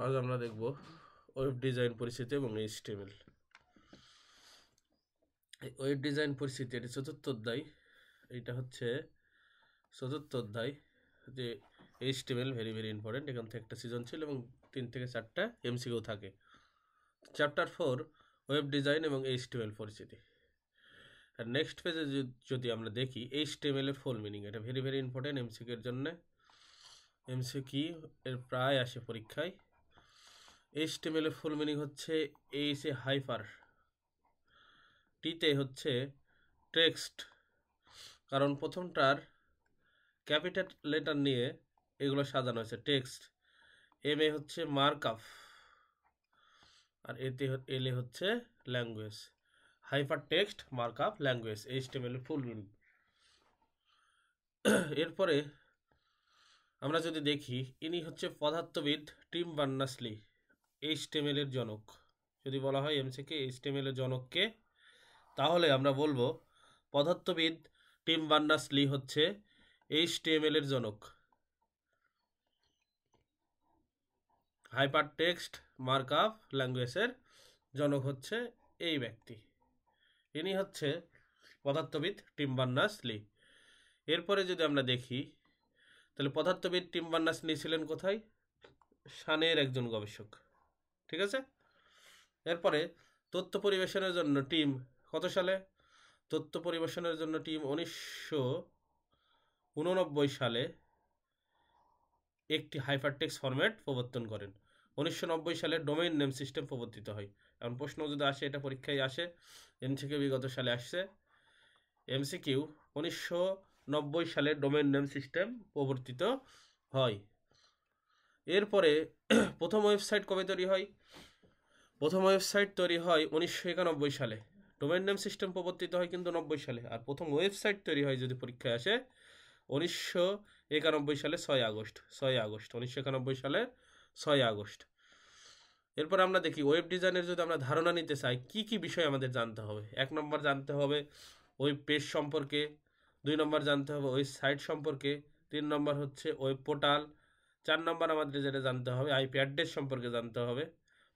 আজ আমরা দেখব ওয়েব ডিজাইন পরিস্থিতি এবং এইচটিএমএল। ওয়েব ডিজাইন পরিস্থিতি এটি চতুর্থ অধ্যায়। এইটা হচ্ছে চতুর্থ অধ্যায়, যে এইচটিএমএল ভেরি ভেরি ইম্পর্টেন্ট। এখান থেকে একটা সৃজনশীল এবং 3 থেকে 4টা এমসিকিউ থাকে। চ্যাপ্টার 4 ওয়েব ডিজাইন এবং এইচটিএমএল পরিস্থিতি। আর নেক্সট পেজে যদি আমরা দেখি এইচটিএমএল এর ফুল মিনিং, এটা ভেরি ভেরি ইম্পর্টেন্ট এমসিকিউ এর জন্য। এমসিকিউ এর প্রায় আসে পরীক্ষায়। এইচটিএমএল এর ফুল মিনিং হচ্ছে এইচ এ হাইপার, টিতে হচ্ছে টেক্সট, কারণ প্রথমটার ক্যাপিটাল লেটার নিয়ে এগুলো সাজানো হয়েছে টেক্সট। এম এ হচ্ছে মার্কআপ, আর এতে এল এ হচ্ছে language. Hyper text markup language HTML এর ফুল মিনিং। এরপরে আমরা যদি দেখি, ইনি হচ্ছে পদার্থবিদ টিম বার্নার্স-লি, এইচটিএমএল এর জনক। যদি বলা হয় এমসিকে এইচটিএমএল এর জনককে, তাহলে আমরা বলবো পদার্থবিদ টিম বার্নার্স-লি হচ্ছে এইচটিএমএল এর জনক। হাইপার টেক্সট মার্কআপ ল্যাঙ্গুয়েজের জনক হচ্ছে এই ব্যক্তি, ইনি হচ্ছে পদার্থবিদ টিম বার্নার্স-লি। এরপরে যদি আমরা দেখি, তাহলে পদার্থবিদ টিম বার্নার্স-লি ছিলেন কোথায়? সানের একজন গবেষক, ঠিক আছে। এরপরে তথ্য পরিবেশনের জন্য টিম কত সালে? তথ্য পরিবেশনের জন্য টিম 1989 সালে একটি হাইপারটেক্সট ফরম্যাট প্রবর্তন করেন। 1990 সালে ডোমেইন নেম সিস্টেম প্রবর্তিত হয়। এখন প্রশ্ন যদি আসে, এটা পরীক্ষায় আসে, এমসিকিউ বিগত সালে আসছে। এমসিকিউ 1990 সালে ডোমেইন নেম সিস্টেম প্রবর্তিত হয়। এরপরে প্রথম ওয়েবসাইট কবে তৈরি হয়? প্রথম ওয়েবসাইট তৈরি হয় 1991 সালে। ডোমেইন নেম সিস্টেম প্রবর্তিত হয় কিন্তু 90 সালে। আর প্রথম ওয়েবসাইট তৈরি হয় যদি পরীক্ষায় আসে 1991 সালে 6 আগস্ট। 1991 সালে 6 আগস্ট। এরপর আমরা দেখি ওয়েব ডিজাইনের যদি আমরা ধারণা নিতে চাই, কি কি বিষয় আমাদের জানতে হবে। 1 নম্বর জানতে হবে ওয়েব পেজ সম্পর্কে, 2 নম্বর জানতে হবে ওয়েব সাইট সম্পর্কে, 3 নম্বর হচ্ছে ওয়েব পোর্টাল, 4 নম্বর আমাদের যেটা জানতে হবে আইপি অ্যাড্রেস সম্পর্কে জানতে হবে,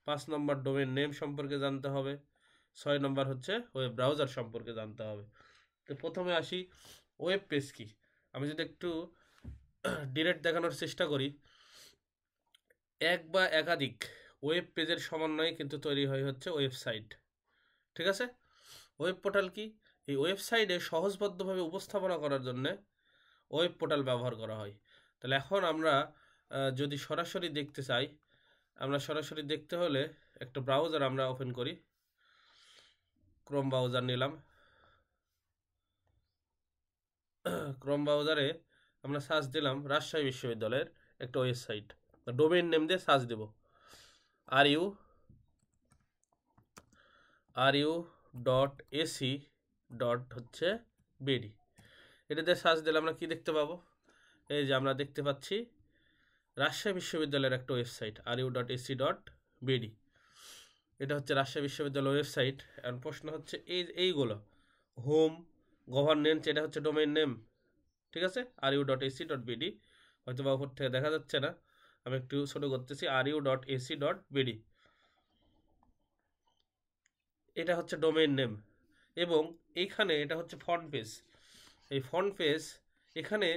5 নম্বর ডোমেইন নেম সম্পর্কে জানতে হবে, 6 নম্বর হচ্ছে ওয়েব ব্রাউজার সম্পর্কে জানতে হবে। তো প্রথমে আসি ওয়েব পেজ কি। আমি যদি একটু ডিরেক্ট দেখানোর চেষ্টা করি, এক বা একাধিক ওয়েব পেজের সমন্বয়ে কিন্তু তৈরি হচ্ছে ওয়েবসাইট, ঠিক আছে। ওয়েব পোর্টাল কি? এই ওয়েবসাইটে সহজবদ্ধভাবে উপস্থাপনা করার জন্য ওয়েব পোর্টাল ব্যবহার করা হয়। তাহলে এখন আমরা যদি সরাসরি দেখতে চাই, আমরা সরাসরি দেখতে হলে একটা ব্রাউজার আমরা ওপেন করি। ক্রোম ব্রাউজার নিলাম। ক্রোম ব্রাউজারে আমরা সার্চ দিলাম রাজশাহী বিশ্ববিদ্যালয়ের একটা ওয়েবসাইট, ডোমেইন নেম দিয়ে সার্চ দেব ru.ac.bd। এটা দিয়ে সার্চ দিলে আমরা কি দেখতে পাবো? এই যে আমরা দেখতে পাচ্ছি রাজশাহী বিশ্ববিদ্যালয়ের একটা ওয়েবসাইট ru.ac.bd। এটা হচ্ছে রাজশাহী বিশ্ববিদ্যালয়ের ওয়েবসাইট। এখন প্রশ্ন হচ্ছে এইগুলো হোম, গভর্নেন্স, এটা হচ্ছে ডোমেইন নেম, ঠিক আছে। ru.ac.bd, হয়তো বা উপর থেকে দেখা যাচ্ছে না, আমি একটু ছোট করতেছি। ru.ac.bd, এটা হচ্ছে ডোমেইন নেম। এবং এইখানে এটা হচ্ছে ফ্রন্ট পেজ। এই ফ্রন্ট পেজ, এখানে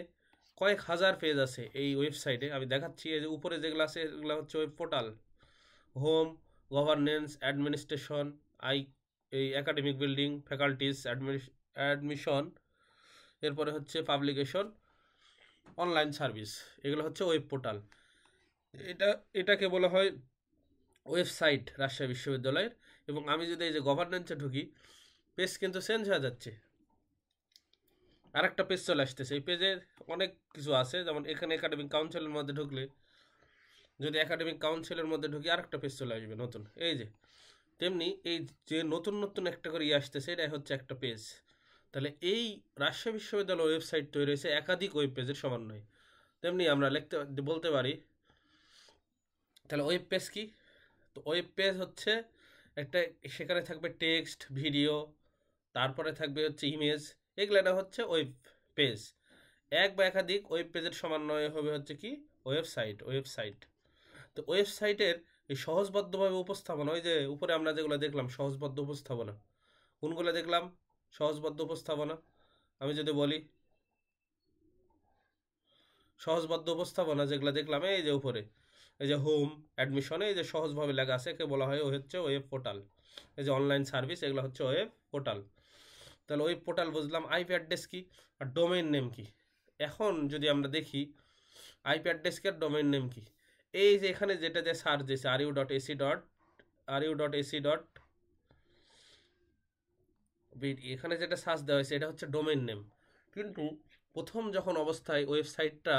কয়েক হাজার পেজ আছে এই ওয়েবসাইটে। আমি দেখাচ্ছি, এই যে উপরে যেগুলো আছে এগুলো হচ্ছে web portal, home, governance, administration, এই একাডেমিক বিল্ডিং, ফ্যাকাল্টিস, অ্যাডমিশন, এরপরে হচ্ছে পাবলিকেশন, অনলাইন সার্ভিস, এগুলো হচ্ছে ওয়েব পোর্টাল। এটাকে বলা হয় ওয়েবসাইট রাজশাহী বিশ্ববিদ্যালয়ের। এবং আমি যদি এই যে গভর্নেন্সে ঢুকি, পেজ কিন্তু চেঞ্জ হয়ে যাচ্ছে, আরেকটা পেজ চলে আসতেছে। এই পেজে অনেক কিছু আছে, যেমন এখানে একাডেমিক কাউন্সিলের মধ্যে ঢুকলে, যদি একাডেমিক কাউন্সিলের মধ্যে ঢুকি আরেকটা পেজ চলে আসবে নতুন, এই যে। তেমনি এই যে নতুন নতুন একটা করে আসতেছে, এটা হচ্ছে একটা পেজ। তাহলে এই রাজশাহী বিশ্ববিদ্যালয় ওয়েবসাইট তৈরি হয়েছে একাধিক ওয়েব পেজের সমন্বয়ে। তেমনি আমরা বলতে পারি, তাহলে ওয়েব পেজ কি? তো ওয়েব পেজ হচ্ছে একটা, সেখানে থাকবে টেক্সট, ভিডিও, তারপরে থাকবে হচ্ছে ইমেজ, এগুলো হচ্ছে ওয়েব পেজ। এক বা একাধিক ওয়েব পেজের সমন্বয়ে হবে হচ্ছে কি ওয়েবসাইট। তো ওয়েবসাইটের এই সহজবদ্ধভাবে উপস্থাপনা, ওই যে উপরে আমরা যেগুলো দেখলাম সহজবদ্ধ উপস্থাপনা, কোনগুলো দেখলাম সহজবদ্ধ উপস্থাপনা, আমি যদি বলি সহজবদ্ধ উপস্থাপনা যেগুলো দেখলাম, এই যে উপরে এই যে হোম অ্যাডমিশনে এই যে সহজভাবে লেখা আছে, একে বলা হয় হচ্ছে ওয়েব পোর্টাল। এই যে অনলাইন সার্ভিস, এগুলো হচ্ছে ওয়েব পোর্টাল। তাহলে ওয়েব পোর্টাল বুঝলাম। আইপি অ্যাড্রেস কি আর ডোমেইন নেম কি? এখন যদি আমরা দেখি আইপি অ্যাড্রেস কি আর ডোমেইন নেম কি, এই যে এখানে যেটা যে সার্চ দিয়েছে ru.ac.ru.bid, এখানে যেটা সার্চ দেওয়া হয়েছে এটা হচ্ছে ডোমেইন নেম। কিন্তু প্রথম যখন অবস্থায় ওয়েবসাইটটা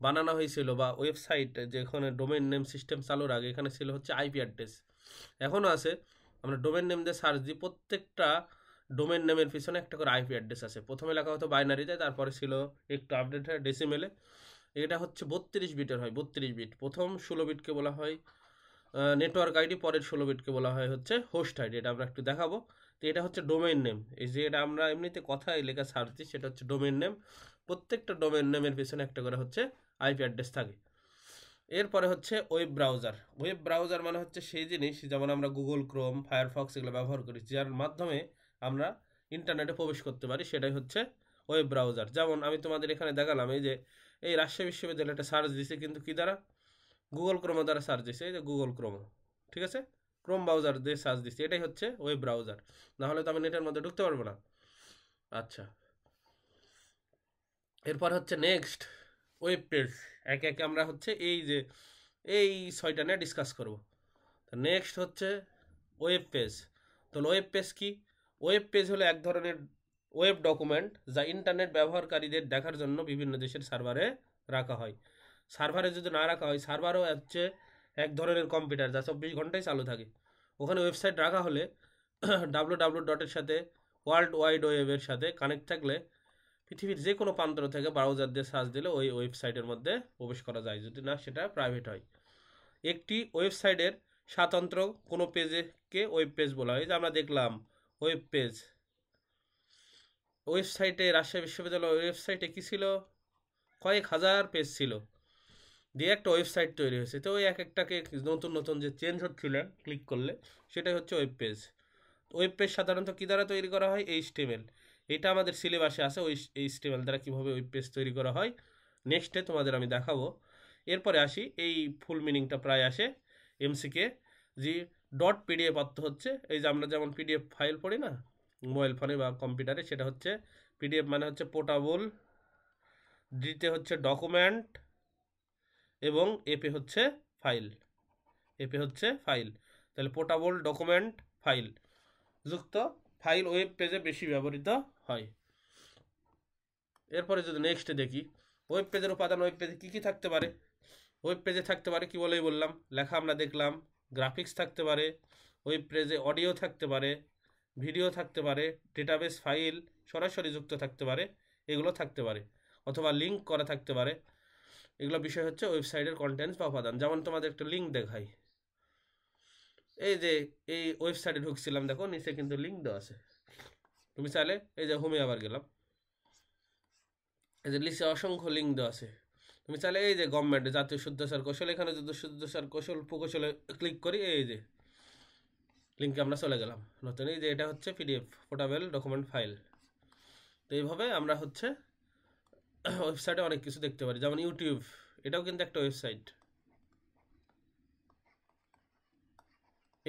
বানানো হয়েছিল বা ওয়েবসাইট যেখানে ডোমেইন নেম সিস্টেম চালুর আগে এখানে ছিল হচ্ছে আইপি অ্যাড্রেস, এখনও আছে। আমরা ডোমেইন নেম দিয়ে সার্চ দিই, প্রত্যেকটা ডোমেইন নেমের পিছনে একটা করে আইপি অ্যাড্রেস আছে। প্রথমে লেখা হতো বাইনারিতে, তারপরে ছিল একটু আপডেট হয় ডেসিমেলে। এটা হচ্ছে 32 বিটের হয়, 32 বিট। প্রথম 16 বিটকে বলা হয় নেটওয়ার্ক আইডি, পরের 16 বিটকে বলা হয় হচ্ছে হোস্ট আইডি। এটা আমরা একটু দেখাবো। তো এটা হচ্ছে ডোমেইন নেম। এই যে এটা আমরা এমনিতে কথায় লেখা সার্চ দিই, সেটা হচ্ছে ডোমেইন নেম। প্রত্যেকটা ডোমেইন নেমের পিছনে একটা করে হচ্ছে আইপি অ্যাড্রেস থাকে। এরপরে হচ্ছে ওয়েব ব্রাউজার। ওয়েব ব্রাউজার মানে হচ্ছে সেই জিনিস যেমন আমরা গুগল ক্রোম, ফায়ারফক্স এগুলো ব্যবহার করি, যার মাধ্যমে আমরা ইন্টারনেটে প্রবেশ করতে পারি, সেটাই হচ্ছে ওয়েব ব্রাউজার। যেমন আমি তোমাদের এখানে দেখালাম, এই যে এই রাজশাহী বিশ্ববিদ্যালয়টা সার্চ দিছে, কিন্তু কি দ্বারা? গুগল ক্রোমো দ্বারা সার্চ দিছে। এই যে গুগল ক্রোমো, ঠিক আছে, ক্রোম ব্রাউজার দিয়ে সার্চ দিচ্ছে, এটাই হচ্ছে ওয়েব ব্রাউজার। না হলে তো আমি নেটের মধ্যে ঢুকতে পারবো না। আচ্ছা, এরপর হচ্ছে নেক্সট ওয়েব পেজ। একে একে আমরা হচ্ছে এই যে এই 6টা নিয়ে ডিসকাস করব। তো নেক্সট হচ্ছে ওয়েব পেজ। তো ওয়েব পেজ কি? ওয়েব পেজ হলো এক ধরনের ওয়েব ডকুমেন্ট যা ইন্টারনেট ব্যবহারকারীদের দেখার জন্য বিভিন্ন দেশের সার্ভারে রাখা হয়। সার্ভারে যদি না রাখা হয়, সার্ভারও হচ্ছে এক ধরনের কম্পিউটার যা 24 ঘন্টায় চালু থাকে। ওখানে ওয়েবসাইট রাখা হলে www.এর সাথে ওয়ার্ল্ড ওয়াইড ওয়েবের সাথে কানেক্ট থাকলে পৃথিবীর যে কোনো প্রান্ত থেকে ব্রাউজার দিয়ে সার্চ দিলে ওই ওয়েবসাইটের মধ্যে প্রবেশ করা যায়, যদি না সেটা প্রাইভেট হয়। একটি ওয়েবসাইটের স্বতন্ত্র কোনো পেজকে ওয়েব পেজ বলা হয়। যে আমরা দেখলাম ওয়েব পেজ, ওয়েবসাইটে রাজশাহী বিশ্ববিদ্যালয়ের ওয়েবসাইটে কী ছিল, কয়েক হাজার পেজ ছিল, দিয়ে একটা ওয়েবসাইট তৈরি হয়েছে। তো ওই এক একটাকে নতুন নতুন যে চেঞ্জ হচ্ছিলেন ক্লিক করলে, সেটাই হচ্ছে ওয়েব পেজ। ওয়েব পেজ সাধারণত কী দ্বারা তৈরি করা হয়? HTML। এটা আমাদের সিলেবাসে আছে, ওই HTML দ্বারা কীভাবে ওয়েব পেজ তৈরি করা হয় নেক্সটে তোমাদের আমি দেখাবো। এরপরে আসি, এই ফুল মিনিংটা প্রায় আসে এমসিকে, যে .pdf অর্থ হচ্ছে এই যে আমরা যেমন পিডিএফ ফাইল পড়ি না মোবাইল ফোনে বা কম্পিউটারে, সেটা হচ্ছে পিডিএফ মানে হচ্ছে পোর্টেবল, ডিতে হচ্ছে ডকুমেন্ট, এবং এপে হচ্ছে ফাইল। তাহলে পোর্টেবল ডকুমেন্ট ফাইল যুক্ত ফাইল ওয়েব পেজে বেশি ব্যবহৃত হয়। এরপরে যদি নেক্সটে দেখি ওয়েব পেজের উপাদান, ওয়েব পেজে কী কী থাকতে পারে? ওয়েব পেজে থাকতে পারে কি বলেই বললাম, লেখা আমরা দেখলাম, গ্রাফিক্স থাকতে পারে, ওয়েব পেজে অডিও থাকতে পারে, ভিডিও থাকতে পারে, ডেটাবেস ফাইল সরাসরি যুক্ত থাকতে পারে, এগুলো থাকতে পারে, অথবা লিঙ্ক করা থাকতে পারে। এগুলো বিষয় হচ্ছে ওয়েবসাইটের কন্টেন্টস বা উপাদান। যেমন তোমাদের একটা লিঙ্ক দেখাই, এই যে এই ওয়েবসাইটে ঢুকছিলাম, দেখো নিচে কিন্তু লিঙ্ক দেওয়া আছে। তুমি চাইলে এই যে হোমে আবার গেলাম, এই যে নিচে অসংখ্য লিঙ্ক দেওয়া আছে। তুমি চাইলে এই যে গভর্নমেন্ট জাতীয় শুদ্ধাচার কৌশল, এখানে যদি শুদ্ধাচার কৌশল প্রকৌশলে ক্লিক করি, এই যে লিঙ্কে আমরা চলে গেলাম নতুন। এই যে এটা হচ্ছে পিডিএফ পোর্টেবল ডকুমেন্ট ফাইল। তো এইভাবে আমরা হচ্ছে ওয়েবসাইটে অনেক কিছু দেখতে পারি। যেমন ইউটিউব, এটাও কিন্তু একটা ওয়েবসাইট।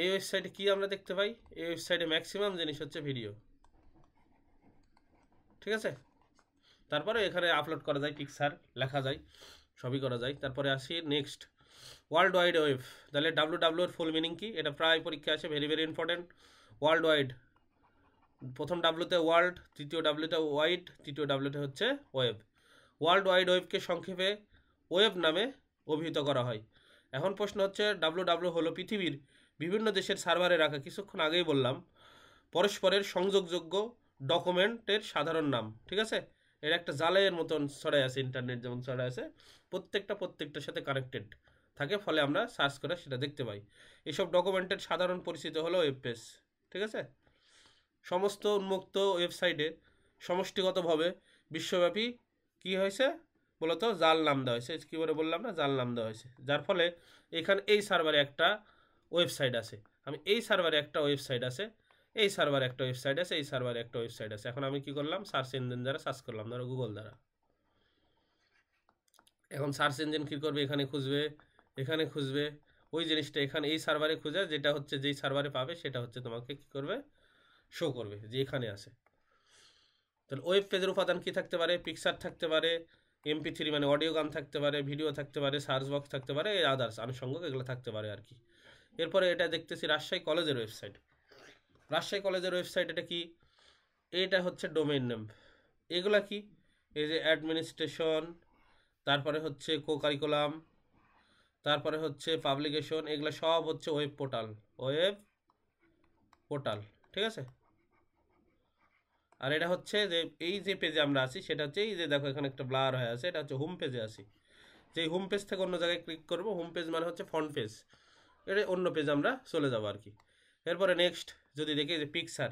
এই ওয়েবসাইটে কি আমরা দেখতে পাই? এই ওয়েবসাইটে ম্যাক্সিমাম জিনিস হচ্ছে ভিডিও, ঠিক আছে। তারপরে এখানে আপলোড করা যায়, পিকচার লেখা যায়, সবই করা যায়। তারপরে আসি নেক্সট ওয়ার্ল্ড ওয়াইড ওয়েব। তাহলে WW এর ফুল মিনিং কি? এটা প্রায় পরীক্ষা আছে, very very important. World wide, প্রথম ডাব্লুতে ওয়ার্ল্ড, তৃতীয় ডাব্লুতে ওয়াইড, তৃতীয় ডাব্লুতে হচ্ছে ওয়েব। ওয়ার্ল্ড ওয়াইড ওয়েবকে সংক্ষেপে ওয়েব নামে অভিহিত করা হয়। এখন প্রশ্ন হচ্ছে, WW হলো পৃথিবীর বিভিন্ন দেশের সার্ভারে রাখা, কিছুক্ষণ আগেই বললাম, পরস্পরের সংযোগযোগ্য ডকুমেন্টের সাধারণ নাম, ঠিক আছে। এর একটা জালের মতন ছড়াই আছে, ইন্টারনেট যেমন ছড়াই আছে, প্রত্যেকটার সাথে কানেক্টেড থাকে, ফলে আমরা সার্চ করে সেটা দেখতে পাই। এসব ডকুমেন্টের সাধারণ পরিচিতি হলো ওয়েব পেজ, ঠিক আছে। সমস্ত উন্মুক্ত ওয়েবসাইটে সমষ্টিগতভাবে বিশ্বব্যাপী কি হয়েছে? মূলত জাল নাম দেওয়া হয়েছে, কী করে বললাম না, জাল নাম দেওয়া হয়েছে, যার ফলে এখানে এই সার্ভারে একটা ওয়েবসাইট আছে, আমি এই সার্ভারে একটা ওয়েবসাইট আছে, এই সার্ভারে একটা ওয়েবসাইট আছে, এই সার্ভারে একটা ওয়েবসাইট আছে। এখন আমি কি করলাম, সার্চ ইঞ্জিন দ্বারা সার্চ করলাম, ধরো গুগল দ্বারা। এখন সার্চ ইঞ্জিন কী করবে, এখানে খুঁজবে, এখানে খুঁজবে, ওই জিনিসটা এখানে এই সার্ভারে খুঁজে যেটা হচ্ছে যেই সার্ভারে পাবে সেটা হচ্ছে তোমাকে কী করবে, শো করবে যে এখানে আছে। তাহলে ওয়েব পেজের উপাদান কী থাকতে পারে, পিকচার থাকতে পারে, MP3 মানে অডিও গান থাকতে পারে, ভিডিও থাকতে পারে, সার্চ বক্স থাকতে পারে, আদার্স আনুষঙ্গিক এগুলো থাকতে পারে আর কি। এরপরে এটা দেখতেছি রাজশাহী কলেজের ওয়েবসাইট। রাজশাহী কলেজের ওয়েবসাইট এটা কি, এটা হচ্ছে ডোমেইন নেম। এগুলা কি, এই যে অ্যাডমিনিস্ট্রেশন, তারপরে হচ্ছে কো কারিকুলাম, তারপরে হচ্ছে পাবলিকেশন, এগুলো সব হচ্ছে ওয়েব পোর্টাল, ওয়েব পোর্টাল, ঠিক আছে। আর এটা হচ্ছে যে এই যে পেজে আমরা আছি সেটা হচ্ছে এই যে দেখো এখানে একটা ব্লার হয়ে আছে, এটা হচ্ছে হোম পেজে আছি। যেই হোম পেজ থেকে অন্য জায়গায় ক্লিক করব, হোম পেজ মানে হচ্ছে ফ্রন্ট পেজ, এটা অন্য পেজ আমরা চলে যাবো আর কি। এরপরে নেক্সট যদি দেখি যে পিকচার,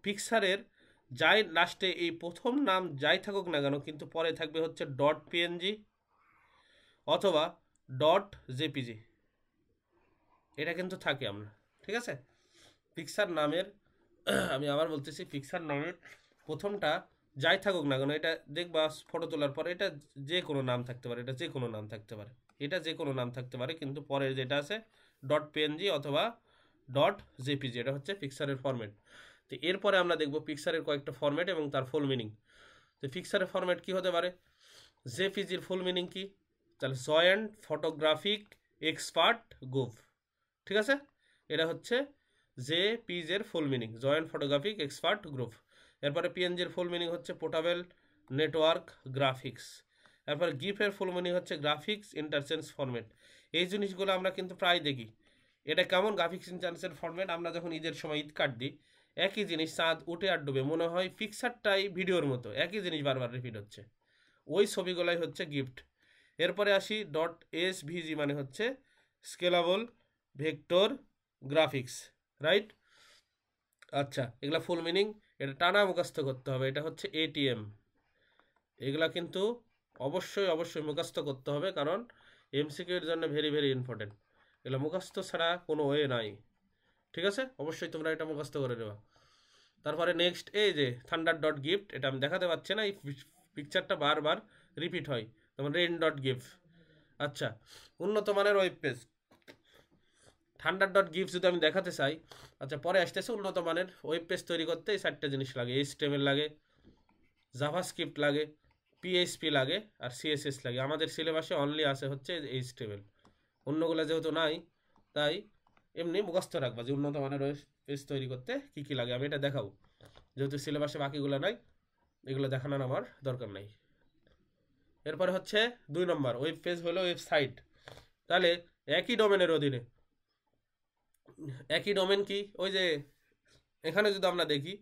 পিকচারের যাই লাস্টে এই প্রথম নাম যাই থাকুক না কেন, কিন্তু পরে থাকবে হচ্ছে .png অথবা .jpg, এটা কিন্তু থাকে আমরা, ঠিক আছে। পিকচার নামের আমি আবার বলতেছি, পিকচার নামের প্রথমটা যাই থাকুক না কেন, এটা দেখবা ফটো তোলার পরে এটা যে কোনো নাম থাকতে পারে, এটা যে কোনো নাম থাকতে পারে, এটা যে কোনো নাম থাকতে পারে, কিন্তু পরের যেটা আছে .png অথবা .jpg, এটা হচ্ছে পিকচারের ফরম্যাট। তো এরপরে আমরা দেখব পিকচারের কয়েকটা ফরম্যাট এবং তার ফুল মিনিং। তো পিকচারের ফরম্যাট কি হতে পারে, জেপিজির ফুল মিনিং কি, তাহলে জয়েন্ট ফটোগ্রাফিক এক্সপার্ট গ্রুপ, ঠিক আছে। এটা হচ্ছে জেপিজের full meaning, joint photographic expert group. এরপরে পিএনজির ফুল মিনিং হচ্ছে পোর্টেবল নেটওয়ার্ক গ্রাফিক্স। এরপরে গিফের ফুল মিনিং হচ্ছে গ্রাফিক্স ইন্টারচেঞ্জ ফরম্যাট। এই জিনিসগুলো আমরা কিন্তু প্রায় দেখি। এটা কেমন গ্রাফিক্স ইন্টারচেঞ্জ ফরম্যাট, আমরা যখন ঈদের সময় ঈদ কার্ড দিই, একই জিনিস চাঁদ উঠে আর ডুবে মনে হয় পিকচারটাই ভিডিওর মতো, একই জিনিস বারবার রিপিট হচ্ছে, ওই ছবিগুলাই হচ্ছে গিফট। এরপরে আসি .svg মানে হচ্ছে স্কেলাবল ভেক্টর গ্রাফিক্স, রাইট। আচ্ছা, এগুলা ফুল মিনিং, এটা টানা মুখস্থ করতে হবে, এটা হচ্ছে ATM। এগুলা কিন্তু অবশ্যই অবশ্যই মুখস্থ করতে হবে, কারণ MCQ এর জন্য ভেরি ভেরি ইম্পর্টেন্ট। এগুলো মুখস্থ ছাড়া কোনো ওয়ে নাই, ঠিক আছে। অবশ্যই তোমরা এটা মুখস্থ করে নেবা। তারপরে নেক্সট এই যে থান্ডার.গিফট, এটা আমি দেখাতে পারছি না, এই পিকচারটা বারবার রিপিট হয়, যেমন রেইন.গিফট। আচ্ছা, উন্নত মানের ওয়েব পেজ, থান্ডার.গিফট যদি আমি দেখাতে চাই, আচ্ছা পরে আসতেছে উন্নত মানের ওয়েব পেজ তৈরি করতে এই 4টে জিনিস লাগে, HTML লাগে, জাভাস্ক্রিপ্ট লাগে, PHP লাগে, আর CSS লাগে। আমাদের সিলেবাসে অনলি আছে হচ্ছে HTML, অন্যগুলো যেহেতু নাই তাই এমনি মুখস্থ রাখবা যে উন্নত মানের ওয়েব পেজ তৈরি করতে কী কী লাগে, আমি এটা দেখাবো, যেহেতু সিলেবাসে বাকিগুলো নাই, এগুলো দেখানোর আমার দরকার নাই। এরপরে হচ্ছে 2 নম্বর, ওয়েব পেজ হলো ওয়েবসাইট। তাহলে একই ডোমেনের অধীনে, একই ডোমেন কি, ওই যে এখানে যদি আমরা দেখি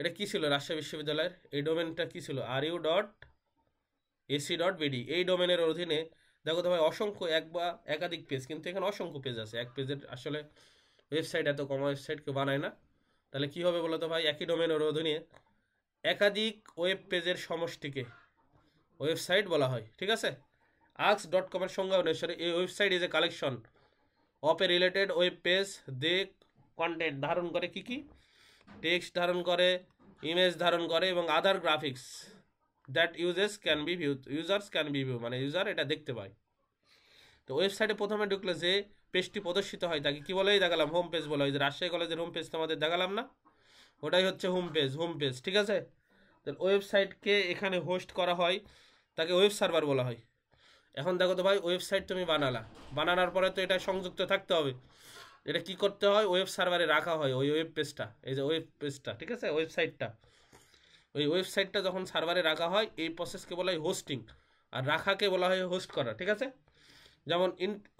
এটা কি ছিল রাজশাহী বিশ্ববিদ্যালয়ের, এই ডোমেনটা কি ছিল ru.ac.bd, এই ডোমেনের অধীনে দেখো তো ভাই অসংখ্য এক বা একাধিক পেজ, কিন্তু এখানে অসংখ্য পেজ আছে, এক পেজের আসলে ওয়েবসাইট এত কম ওয়েবসাইট কেউ বানায় না। তাহলে কি হবে বলো তো ভাই, একই ডোমেনের অধীনে একাধিক ওয়েব পেজের সমষ্টিকে ওয়েবসাইট বলা হয়, ঠিক আছে। ask.com এর সংজ্ঞা অনুসারে এই website is a collection of a related web page, the content ধারণ করে কি কি, টেক্সট ধারণ করে, ইমেজ ধারণ করে এবং other graphics that users can be view, মানে ইউজার এটা দেখতে পায়। তো ওয়েবসাইটে প্রথমে ঢুকলে যে পেজটি প্রদর্শিত হয় তাকে কি বলেই দেখালাম, হোম পেজ বলা হয়। যে রাজশাহী কলেজের হোম পেজ তোমাদের দেখালাম না, ওটাই হচ্ছে হোম পেজ, ঠিক আছে। তো ওয়েবসাইটকে এখানে হোস্ট করা হয়, তাকে ওয়েব সার্ভার বলা হয়। এখন দেখো তো ভাই, ওয়েবসাইট তুমি বানানোর পরে তো এটা সংযুক্ত থাকতে হবে, এটা কি করতে হয়, ওয়েব সার্ভারে রাখা হয় ওই ওয়েব পেজটা, এই যে ওয়েব পেজটা, ঠিক আছে, ওয়েবসাইটটা, ওই ওয়েবসাইটটা যখন সার্ভারে রাখা হয় এই প্রসেসকে বলা হয় হোস্টিং, আর রাখাকে বলা হয় হোস্ট করা, ঠিক আছে। যেমন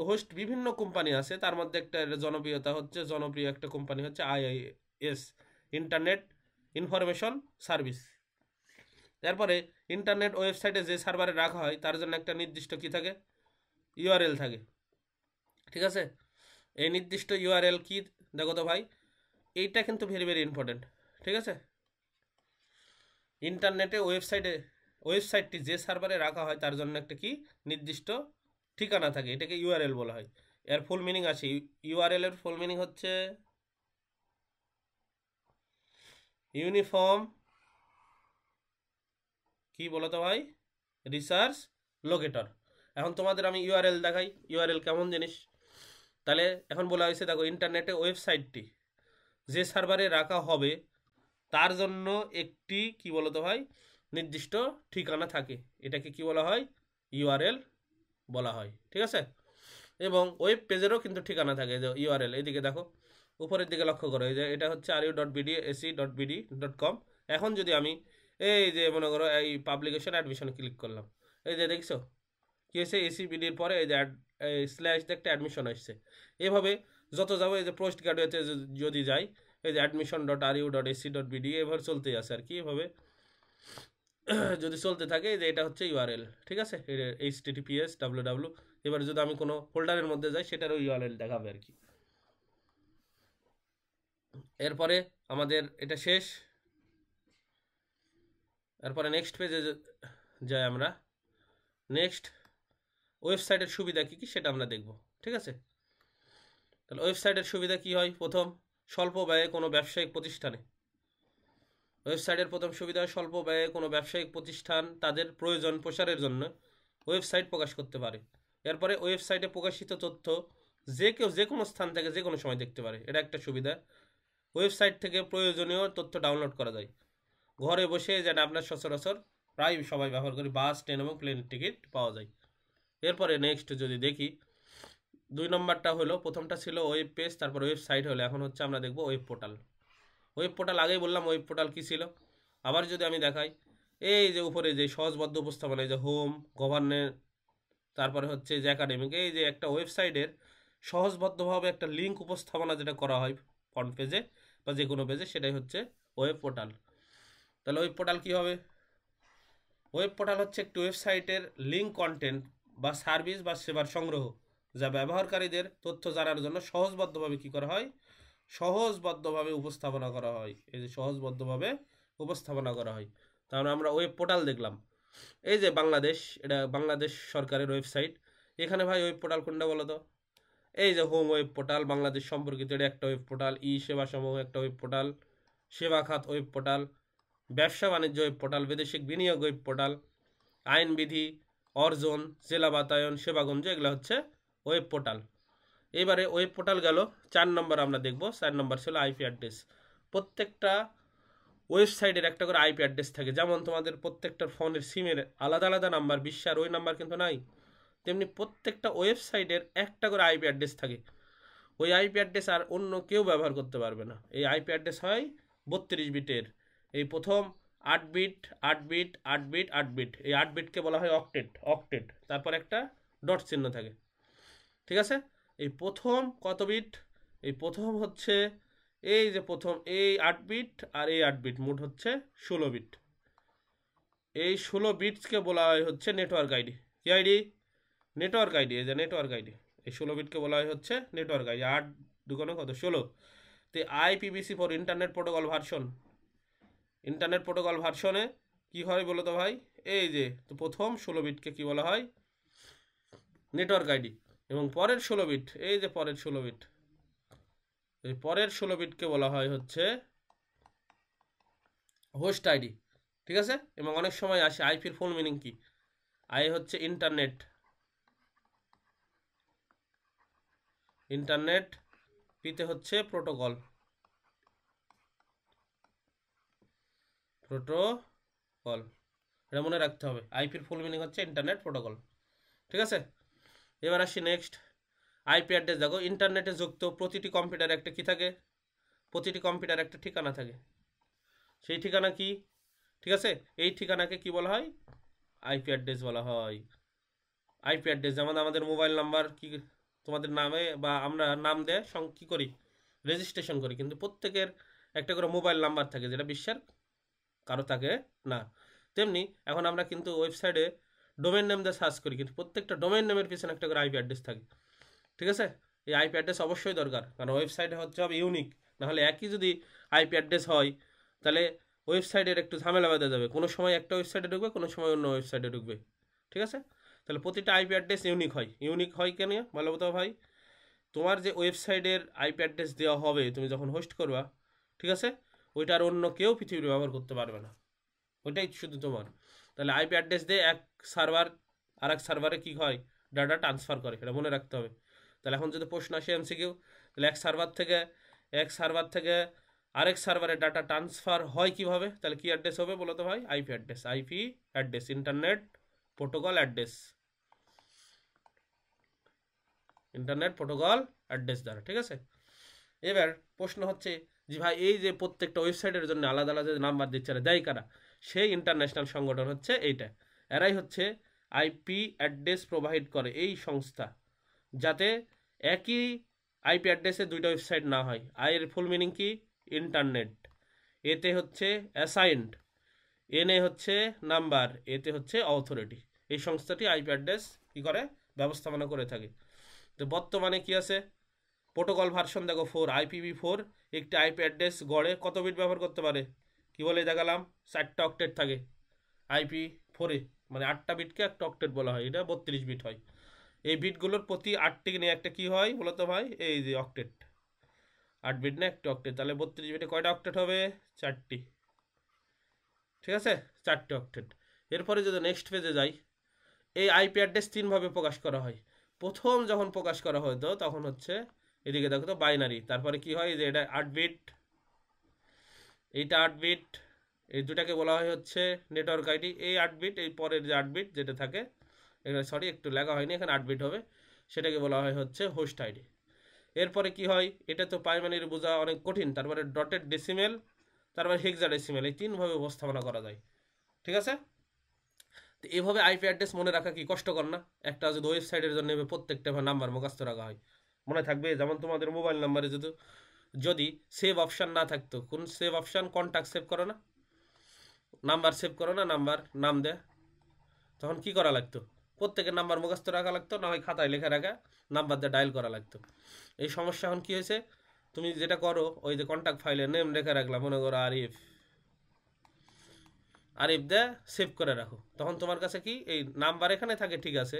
হোস্ট বিভিন্ন কোম্পানি আছে, তার মধ্যে একটা জনপ্রিয় একটা কোম্পানি হচ্ছে IIS, ইন্টারনেট ইনফরমেশন সার্ভিস। তারপরে ইন্টারনেট ওয়েবসাইটে যে সার্ভারে রাখা হয় তার জন্য একটা নির্দিষ্ট কি থাকে, URL থাকে, ঠিক আছে। এই নির্দিষ্ট URL কি, দেখো তো ভাই, এইটা কিন্তু ভেরি ভেরি ইম্পর্টেন্ট, ঠিক আছে। ইন্টারনেটে ওয়েবসাইটে ওয়েবসাইটটি যে সার্ভারে রাখা হয় তার জন্য একটা কি নির্দিষ্ট ঠিকানা থাকে, এটাকে ইউআরএল বলা হয়। এর ফুল মিনিং আছে, ইউআরএল এর ফুল মিনিং হচ্ছে ইউনিফর্ম কি বলো তো ভাই, রিসার্চ লোকেটর। এখন তোমাদের আমি ইউআরএল দেখাই, ইউআরএল কেমন জিনিস। তাহলে এখন বলা হয়েছে দেখো, ইন্টারনেটে ওয়েবসাইটটি যে সার্ভারে রাখা হবে তার জন্য একটি কি বলতো ভাই নির্দিষ্ট ঠিকানা থাকে, এটাকে কি বলা হয়, ইউআরএল বলা হয়, ঠিক আছে। এবং ওয়েব পেজেরও কিন্তু ঠিকানা থাকে, যে ইউআরএল এদিকে দেখো উপরের দিকে লক্ষ্য করো, এই যে এটা হচ্ছে ru.bd.ac.bd.com। এখন যদি আমি এই যে মনে করো এই পাবলিকেশন অ্যাডমিশন ক্লিক করলাম, এই যে দেখছো কি হয়েছে, এসিবিডির পরে এই যে স্ল্যাশ একটা অ্যাডমিশন আসছে। এভাবে যত যাবো, এই যে পোস্ট গ্রাজুয়েটে যদি যাই, এই যে admission.ru.ac.bd এভাবে চলতেই আছে আর কি, এভাবে যদি চলতে থাকে, যে এটা হচ্ছে ইউআরএল, ঠিক আছে, https www। এবার যদি আমি কোনো ফোল্ডারের মধ্যে যাই সেটারও ইউআরএল দেখাবে আর কি। এরপরে আমাদের এটা শেষ, এরপরে নেক্সট পেজে যাই আমরা। নেক্সট ওয়েবসাইটের সুবিধা কী কী সেটা আমরা দেখব, ঠিক আছে। তাহলে ওয়েবসাইটের সুবিধা কি হয়, প্রথম স্বল্প ব্যয়ে কোনো ব্যবসায়িক প্রতিষ্ঠানে, ওয়েবসাইটের প্রথম সুবিধা স্বল্প ব্যয়ে কোনো ব্যবসায়িক প্রতিষ্ঠান তাদের প্রয়োজন প্রসারের জন্য ওয়েবসাইট প্রকাশ করতে পারে। এরপরে ওয়েবসাইটে প্রকাশিত তথ্য যে কেউ যে কোনো স্থান থেকে যে কোনো সময় দেখতে পারে, এটা একটা সুবিধা। ওয়েবসাইট থেকে প্রয়োজনীয় তথ্য ডাউনলোড করা যায় ঘরে বসে, যেটা আপনার সচরাচর প্রায় সবাই ব্যবহার করি, বাস ট্রেন এবং প্লেনের টিকিট পাওয়া যায়। এরপরে নেক্সট যদি দেখি, 2 নম্বরটা হলো, প্রথমটা ছিল ওয়েব পেজ, তারপর ওয়েবসাইট হলো, এখন হচ্ছে আমরা দেখব ওয়েব পোর্টাল। ওয়েব পোর্টাল আগেই বললাম ওয়েব পোর্টাল কী ছিল। আবার যদি আমি দেখাই, এই যে উপরে যে সহজবদ্ধ উপস্থাপনা, এই যে হোম, গভর্নেন্স, তারপরে হচ্ছে যে একাডেমিক, এই যে একটা ওয়েবসাইটের সহজবদ্ধভাবে একটা লিঙ্ক উপস্থাপনা যেটা করা হয় ফ্রন্ট পেজে বা যে কোনো পেজে, সেটাই হচ্ছে ওয়েব পোর্টাল। তাহলে ওয়েব পোর্টাল কী হবে, ওয়েব পোর্টাল হচ্ছে একটি ওয়েবসাইটের লিঙ্ক কন্টেন্ট বা সার্ভিস বা সেবার সংগ্রহ, যা ব্যবহারকারীদের তথ্য জানার জন্য সহজবদ্ধভাবে কী করা হয়, সহজবদ্ধভাবে উপস্থাপনা করা হয়। এই যে সহজবদ্ধভাবে উপস্থাপনা করা হয়, তাহলে আমরা ওয়েব পোর্টাল দেখলাম। এই যে বাংলাদেশ, এটা বাংলাদেশ সরকারের ওয়েবসাইট, এখানে ভাই ওয়েব পোর্টাল কোনটা বলো তো, এই যে হোম ওয়েব পোর্টাল বাংলাদেশ সম্পর্কিত, এটা একটা ওয়েব পোর্টাল। ই সেবা সমূহ একটা ওয়েব পোর্টাল, সেবা খাত ওয়েব পোর্টাল, ব্যবসা বাণিজ্য ওয়েব পোর্টাল, বৈদেশিক বিনিয়োগ ওয়েব পোর্টাল, আইনবিধি, অর্জন, জেলা বাতায়ন, সেবাগঞ্জ, এগুলো হচ্ছে ওয়েব পোর্টাল। এবারে ওয়েব পোর্টাল গেল। 4 নম্বর আমরা দেখব, 4 নম্বর ছিল আইপি অ্যাড্রেস। প্রত্যেকটা ওয়েবসাইটের একটা করে আইপি অ্যাড্রেস থাকে, যেমন তোমাদের প্রত্যেকটা ফোনের সিমের আলাদা আলাদা নাম্বার, বিশ্বের ওই নাম্বার কিন্তু নাই, তেমনি প্রত্যেকটা ওয়েবসাইটের একটা করে আইপি অ্যাড্রেস থাকে। ওই আইপি অ্যাড্রেস আর অন্য কেউ ব্যবহার করতে পারবে না। এই আইপি অ্যাড্রেস হয় 32 বিটের। এই প্রথম 8 বিট 8 বিট 8 বিট 8 বিট, এই 8 বিটকে বলা হয় অক্টেট, তারপর একটা ডট চিহ্ন থাকে, ঠিক আছে। এই প্রথম কত বিট, এই প্রথম হচ্ছে এই যে প্রথম এই 8 বিট আর এই 8 বিট, মোট হচ্ছে 16 বিট। এই 16 বিটসকে বলা হয় হচ্ছে নেটওয়ার্ক আইডি। কি আইডি, নেটওয়ার্ক আইডি। এই যে নেটওয়ার্ক আইডি, এই 16 বিটকে বলা হয় হচ্ছে নেটওয়ার্ক আইডি। 8 দুগুণে কত, 16। তো IPv6 for internet protocol version, internet protocol ভার্সনে কি হয় বলো তো ভাই, এই যে তো প্রথম 16 বিটকে কি বলা হয়, নেটওয়ার্ক আইডি। এবং পরের 16 বিট, এই যে পরের 16 বিট, এই পরের 16 বিটকে বলা হয় হচ্ছে হোস্ট আইডি, ঠিক আছে। এবং অনেক সময় আসে আইপির ফুল মিনিং কি, আই হচ্ছে ইন্টারনেট, ইন্টারনেট, পিতে হচ্ছে প্রোটোকল, প্রোটোকল, এটা মনে রাখতে হবে। আইপির ফুল মিনিং হচ্ছে ইন্টারনেট প্রোটোকল, ঠিক আছে। এবার আসি নেক্সট, আইপি অ্যাড্রেস। দেখো ইন্টারনেটে যুক্ত প্রতিটি কম্পিউটার একটা কি থাকে, প্রতিটি কম্পিউটার একটা ঠিকানা থাকে। সেই ঠিকানা কি, ঠিক আছে, এই ঠিকানাকে কি বলা হয়, আইপি অ্যাড্রেস বলা হয়। আইপি অ্যাড্রেস যেমন আমাদের মোবাইল নাম্বার কি তোমাদের নামে বা আমরা নাম দেয় কি করি, রেজিস্ট্রেশন করি, কিন্তু প্রত্যেকের একটা করে মোবাইল নাম্বার থাকে, যেটা বিশ্বের কারো থাকে না। তেমনি এখন আমরা কিন্তু ওয়েবসাইটে ডোমেন নেম দিয়ে সার্চ করি, কিন্তু প্রত্যেকটা ডোমেন নেমের পিছনে একটা করে আইপি অ্যাড্রেস থাকে, ঠিক আছে। এই আইপি অ্যাড্রেস অবশ্যই দরকার, কারণ ওয়েবসাইটে হচ্ছে হবে ইউনিক, নাহলে একই যদি আইপি অ্যাড্রেস হয় তাহলে ওয়েবসাইটের একটু ঝামেলা বাঁধা যাবে, কোনো সময় একটা ওয়েবসাইটে ঢুকবে, কোনো সময় অন্য ওয়েবসাইটে ঢুকবে, ঠিক আছে? তাহলে প্রতিটা আইপি অ্যাড্রেস ইউনিক হয় কেন ভালো তো ভাই? তোমার যে ওয়েবসাইটের আইপি অ্যাড্রেস দেওয়া হবে তুমি যখন হোস্ট করবা, ঠিক আছে, ওইটা আর অন্য কেউ পৃথিবীর ব্যবহার করতে পারবে না, ওইটাই শুধু তোমার। তাহলে আইপি অ্যাড্রেস দিয়ে এক সার্ভার আর এক সার্ভারে কী হয়, ডাটা ট্রান্সফার করে, এটা মনে রাখতে হবে। তাহলে এখন যদি প্রশ্ন আসে এমসিকিউ, তাহলে এক সার্ভার থেকে আরেক সার্ভারে ডাটা ট্রান্সফার হয় কিভাবে, তাহলে কি অ্যাড্রেস হবে বলো তো ভাই? IP address, internet protocol address, দ্বারা, ঠিক আছে? এবার প্রশ্ন হচ্ছে যে ভাই এই যে প্রত্যেকটা ওয়েবসাইটের জন্য আলাদা আলাদা নাম্বার দিচ্ছে, দেয় কারা? সেই ইন্টারন্যাশনাল সংগঠন হচ্ছে এইটা, এরাই হচ্ছে আইপি অ্যাড্রেস প্রোভাইড করে এই সংস্থা, যাতে একই আইপি অ্যাড্রেসে দুইটা ওয়েবসাইট না হয়। এর ফুল মিনিং কি? ইন্টারনেট, এতে হচ্ছে অ্যাসাইন্ড, এনে হচ্ছে নাম্বার, এতে হচ্ছে অথরিটি। এই সংস্থাটি আইপি অ্যাড্রেস কী করে? ব্যবস্থাপনা করে থাকে। তো বর্তমানে কি আছে? প্রোটোকল ভার্সন দেখো 4, IPv4 একটি আইপি অ্যাড্রেস গড়ে কত বিট ব্যবহার করতে পারে? কি বলে দেখালাম, 4টা অক্টেট থাকে IP4-এ, মানে 8টা বিটকে একটা অক্টেট বলা হয়, এটা 32 বিট হয়। এই বিটগুলোর প্রতি 8টি নিয়ে একটা কি হয় বলতো ভাই? এই যে অক্টেট, 8 বিট না একটা অক্টেট, তাহলে 32 বিটে কয়টা অক্টেট হবে? 4টি, ঠিক আছে, 4টে অক্টেট। এরপরে যদি নেক্সট পেজে যাই, এই আইপি অ্যাড্রেস 3ভাবে প্রকাশ করা হয়। প্রথম যখন প্রকাশ করা হতো তখন হচ্ছে এদিকে দেখো তো বাইনারি, তারপরে কি হয় যে এটা 8 বিট, এইটা 8 বিট, এই দুটাকে বলা হয় হচ্ছে নেটওয়ার্ক আইডি। এই 8 বিট, এই পরের যে 8 বিট যেটা থাকে, এখানে সরি একটু লেখা হয়নি, এখানে 8 বিট হবে, সেটাকে বলা হয় হচ্ছে হোস্ট আইডি। এরপরে কি হয়, এটা তো বাইনারির বোঝা অনেক কঠিন, তারপরে ডটেড ডেসিমেল, তারপরে হেক্সাডেসিমেল, এই 3ভাবে উপস্থাপনা করা যায়, ঠিক আছে? তো এভাবে আইপি অ্যাড্রেস মনে রাখা কি কষ্টকর না? একটা যদি ওয়েবসাইটের জন্য প্রত্যেকটা নাম্বার মুখস্থ রাখা হয়, মনে থাকবে। যেমন তোমাদের মোবাইল নাম্বারে যদি সেভ অপশান না থাকতো, কোন সেভ অপশান? কন্ট্যাক্ট সেভ করো না, নাম্বার সেভ করো না, নাম্বার নাম দেয়, তখন কি করা লাগতো? প্রত্যেকের নাম্বার মুখস্থ রাখা লাগতো, না হয় খাতায় লেখা রাখা নাম্বার দিয়ে ডায়াল করা লাগতো। এই সমস্যা এখন কি হয়েছে, তুমি যেটা করো, ওই যে কন্ট্যাক্ট ফাইলে নেম লেখা রাখলাম, মনে করো আরিফ দে, সেভ করে রাখো, তখন তোমার কাছে কি এই নাম্বার এখানে থাকে, ঠিক আছে,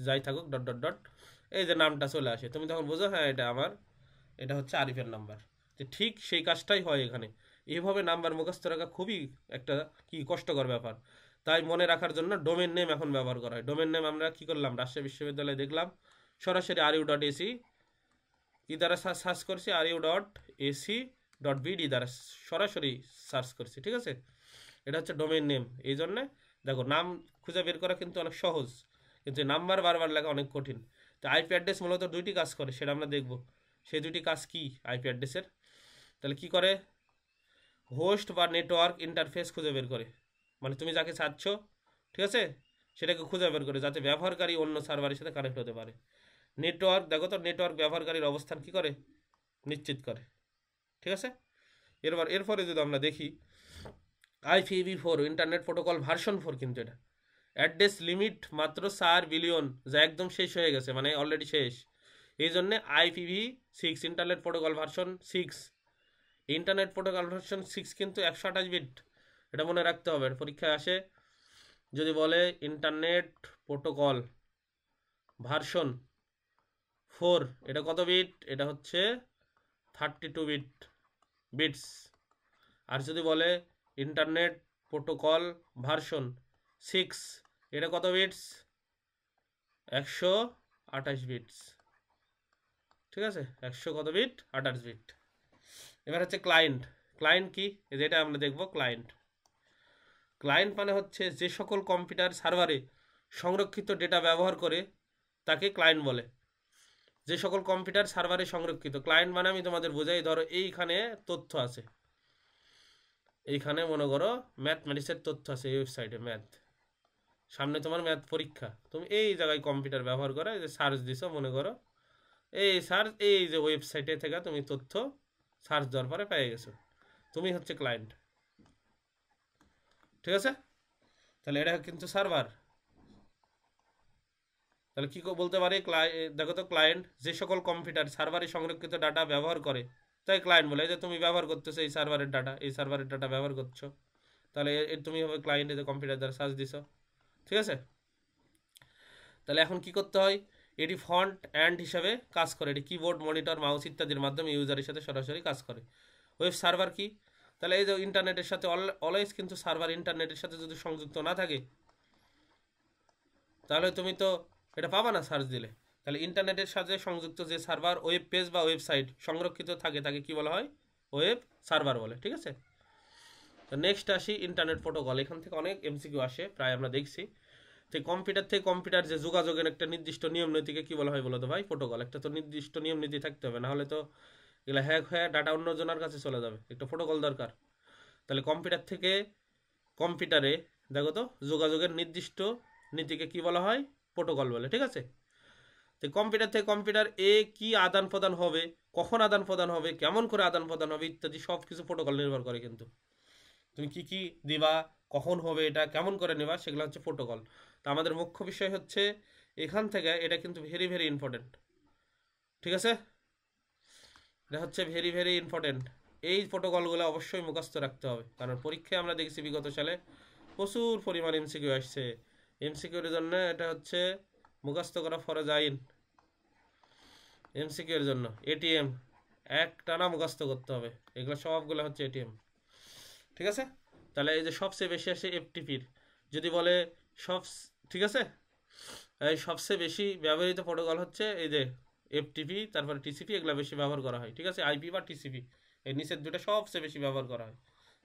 যাই থাকুক ডট ডট ডট, এই যে নামটা চলে আসে, তুমি তখন বুঝো হ্যাঁ এটা আমার, এটা হচ্ছে আরিফের নাম্বার। যে ঠিক সেই কাজটাই হয় এখানে। এইভাবে নাম্বার মুখস্থ রাখা খুবই একটা কি কষ্টকর ব্যাপার। তাই মনে রাখার জন্য ডোমেন নেম এখন ব্যবহার করা হয়। ডোমেন নেম আমরা কি করলাম, রাজশাহী বিশ্ববিদ্যালয়ে দেখলাম, সরাসরি RU.AC কি দ্বারা সার্চ করছি, RU.AC.BD দ্বারা সরাসরি সার্চ করছি, ঠিক আছে? এটা হচ্ছে ডোমেইন নেম। এই জন্যে দেখো নাম খুঁজে বের করা কিন্তু অনেক সহজ, কিন্তু নাম্বার বারবার লেখা অনেক কঠিন। তো আইপি অ্যাড্রেস মূলত দুইটি কাজ করে, সেটা আমরা দেখব। সেই দুইটি কাজ কি আইপি অ্যাড্রেসের? তাহলে কি করে? হোস্ট বা নেটওয়ার্ক ইন্টারফেস খুঁজে বের করে, মানে তুমি যাকে চাচ্ছ, ঠিক আছে, সেটাকে খুঁজে বের করে, যাতে ব্যবহারকারী অন্য সার্ভারের সাথে কানেক্ট হতে পারে। নেটওয়ার্ক দেখো তো, নেটওয়ার্ক ব্যবহারকারীর অবস্থান কি করে? নিশ্চিত করে, ঠিক আছে? এরপরে যদি আমরা দেখি, IPv4 ইন্টারনেট প্রোটোকল ভার্সন 4, কিন্তু এটা অ্যাড্রেস লিমিট মাত্র 4 বিলিয়ন, যা একদম শেষ হয়ে গেছে, মানে অলরেডি শেষ। এই জন্যে IPv6 internet protocol version 6, internet protocol version 6 কিন্তু 128 বিট, এটা মনে রাখতে হবে, পরীক্ষায় আসে যদি বলে ইন্টারনেট প্রোটোকল ভার্সন 4 এটা কত বিট, এটা হচ্ছে 32 বিটস। আর যদি বলে ইন্টারনেট প্রোটোকল ভার্সন 6 এটা কত বিটস, 128 বিটস, ঠিক আছে, 100 কত বিট, 28 বিট। এবার হচ্ছে ক্লায়েন্ট। ক্লায়েন্ট কি, যেটা আমরা দেখব। ক্লায়েন্ট মানে হচ্ছে যে সকল কম্পিউটার সার্ভারে সংরক্ষিত ডেটা ব্যবহার করে তাকে ক্লায়েন্ট বলে। যে সকল কম্পিউটার সার্ভারে সংরক্ষিত, ক্লায়েন্ট মানে আমি তোমাদের বোঝাই, ধরো এইখানে তথ্য আছে, এইখানে মনে করো ম্যাথমেটিক্সের তথ্য আছে, এই ওয়েবসাইটে ম্যাথ, সামনে তোমার ম্যাথ পরীক্ষা, তুমি এই জায়গায় কম্পিউটার ব্যবহার করে যে সার্চ দিছো, মনে করো এই সার্চ, এই যে ওয়েবসাইটে থেকে তুমি তথ্য সার্চ দেওয়ার পরে পেয়ে গেছো, তুমি হচ্ছে ক্লায়েন্ট, ঠিক আছে? তাহলে এটা কিন্তু সার্ভার। তাহলে কি বলতে পারি, দেখো তো, ক্লায়েন্ট যে সকল কম্পিউটার সার্ভারে সংরক্ষিত ডাটা ব্যবহার করে তাই ক্লায়েন্ট বলে। যে তুমি ব্যবহার করতেছো এই সার্ভারের ডাটা ব্যবহার করছো, তাহলে তুমি হবে ক্লায়েন্টে যে কম্পিউটার দ্বারা সার্চ দিছ, ঠিক আছে। তাহলে এখন কি করতে হয়, এটি ফন্ট অ্যান্ড হিসাবে কাজ করে, এটি কিবোর্ড, মনিটর, মাউস ইত্যাদির মাধ্যমে ইউজারের সাথে সরাসরি কাজ করে। ওয়েব সার্ভার কি, তাহলে এই যে ইন্টারনেটের সাথে অলওয়েজ কিন্তু সার্ভার ইন্টারনেটের সাথে যদি সংযুক্ত না থাকে তাহলে তুমি তো এটা পাবা না সার্চ দিলে। তাহলে ইন্টারনেটের সাথে সংযুক্ত যে সার্ভার, ওয়েব পেজ বা ওয়েবসাইট সংরক্ষিত থাকে তাকে কি বলা হয়, ওয়েব সার্ভার বলে, ঠিক আছে। তো নেক্সট আসি ইন্টারনেট প্রোটোকল। এখান থেকে অনেক এমসিকিউ আসে, প্রায় আমরা দেখছি। তো কম্পিউটার থেকে কম্পিউটার যে যোগাযোগের একটা নির্দিষ্ট নিয়ম নীতিকে কি বলা হয় বলো তো ভাই, প্রোটোকল। একটা তো নির্দিষ্ট নিয়ম নীতি থাকতে হবে, না হলে তো এগুলো হ্যাক হয়ে ডাটা অন্যজনের কাছে চলে যাবে, একটা প্রোটোকল দরকার। তাহলে কম্পিউটার থেকে কম্পিউটারে দেখো তো যোগাযোগের নির্দিষ্ট নীতিকে কি বলা হয়, প্রোটোকল বলে, ঠিক আছে। তো কম্পিউটার থেকে কম্পিউটার কি আদান প্রদান হবে, কখন আদান প্রদান হবে, কেমন করে আদান প্রদান হবে ইত্যাদি সব কিছু প্রোটোকল নির্ভর করে। কিন্তু তুমি কি দিবা, কখন হবে, এটা কেমন করে নেবা, সেগুলো হচ্ছে প্রোটোকল। তো আমাদের মুখ্য বিষয় হচ্ছে এখান থেকে এটা কিন্তু ভেরি ভেরি ইম্পর্টেন্ট, ঠিক আছে। এটা হচ্ছে ভেরি ভেরি ইম্পর্টেন্ট। এই প্রোটোকলগুলো অবশ্যই মুখস্থ রাখতে হবে, কারণ পরীক্ষায় আমরা দেখেছি বিগত সালে প্রচুর পরিমাণ এমসিকিউ আসছে। এমসিকিউর জন্য এটা হচ্ছে মুখস্থ করা ফরজ আইন। এমসিকিউর জন্য এটিএম এক টানা মুখস্থ করতে হবে, এগুলো সবগুলো হচ্ছে এটিএম, ঠিক আছে। তাহলে এই যে সবচেয়ে বেশি আসে এফটিপির, যদি বলে সব, ঠিক আছে, এই সবচেয়ে বেশি ব্যবহৃত প্রোটোকল হচ্ছে এই যে এফটিপি, তারপরে টিসিপি, এগুলো বেশি ব্যবহার করা হয়, ঠিক আছে। আইপি বা টিসিপি, এই নিচের দুটো সবচেয়ে বেশি ব্যবহার করা হয়।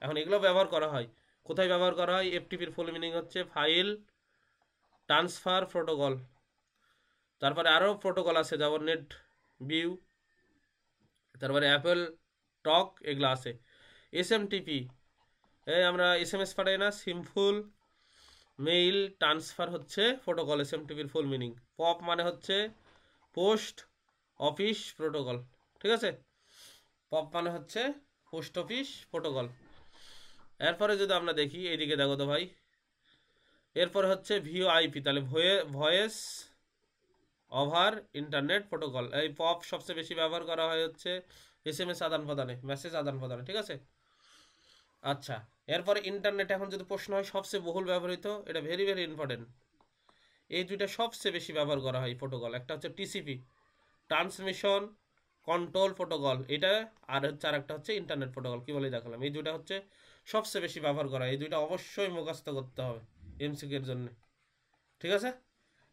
এখন এগুলো ব্যবহার করা হয় কোথায় ব্যবহার করা হয়, এফটিপির ফুল মিনিং হচ্ছে ফাইল ট্রান্সফার প্রোটোকল। তারপরে আরও প্রোটোকল আছে যেমন নেট ভিউ, তারপরে অ্যাপেল টক, এগুলো আছে। এসএমটিপি, এই আমরা এসএমএস পাঠাই না, সিম্পল মেইল ট্রান্সফার হচ্ছে প্রোটোকল, এসএমটিপির ফুল মিনিং। পপ মানে হচ্ছে পোস্ট অফিস প্রোটোকল, ঠিক আছে। পপ মানে হচ্ছে পোস্ট অফিস প্রোটোকল। এরপরে যদি আমরা দেখি এইদিকে দেখো তো ভাই, এরপরে হচ্ছে ভিওআইপি, তাহলে ভয়েস ওভার ইন্টারনেট প্রোটোকল। এই পপ সবচেয়ে বেশি ব্যবহার করা হয় হচ্ছে এসএমএস আদান প্রদানে, মেসেজ আদান প্রদানে, ঠিক আছে। আচ্ছা, এরপরে ইন্টারনেট এখন যদি প্রশ্ন হয় সবচেয়ে বহুল ব্যবহৃত, এটা ভেরি ভেরি ইম্পর্টেন্ট। এই দুইটা সবচেয়ে বেশি ব্যবহার করা হয় প্রোটোকল, একটা হচ্ছে টিসিপি ট্রান্সমিশন কন্ট্রোল প্রোটোকল, এটা আর হচ্ছে আর একটা হচ্ছে ইন্টারনেট প্রোটোকল, কি বলে দেখালাম। এই দুইটা হচ্ছে সবচেয়ে বেশি ব্যবহার করা, এই দুইটা অবশ্যই মুখস্থ করতে হবে এমসিকিউ এর জন্য, ঠিক আছে।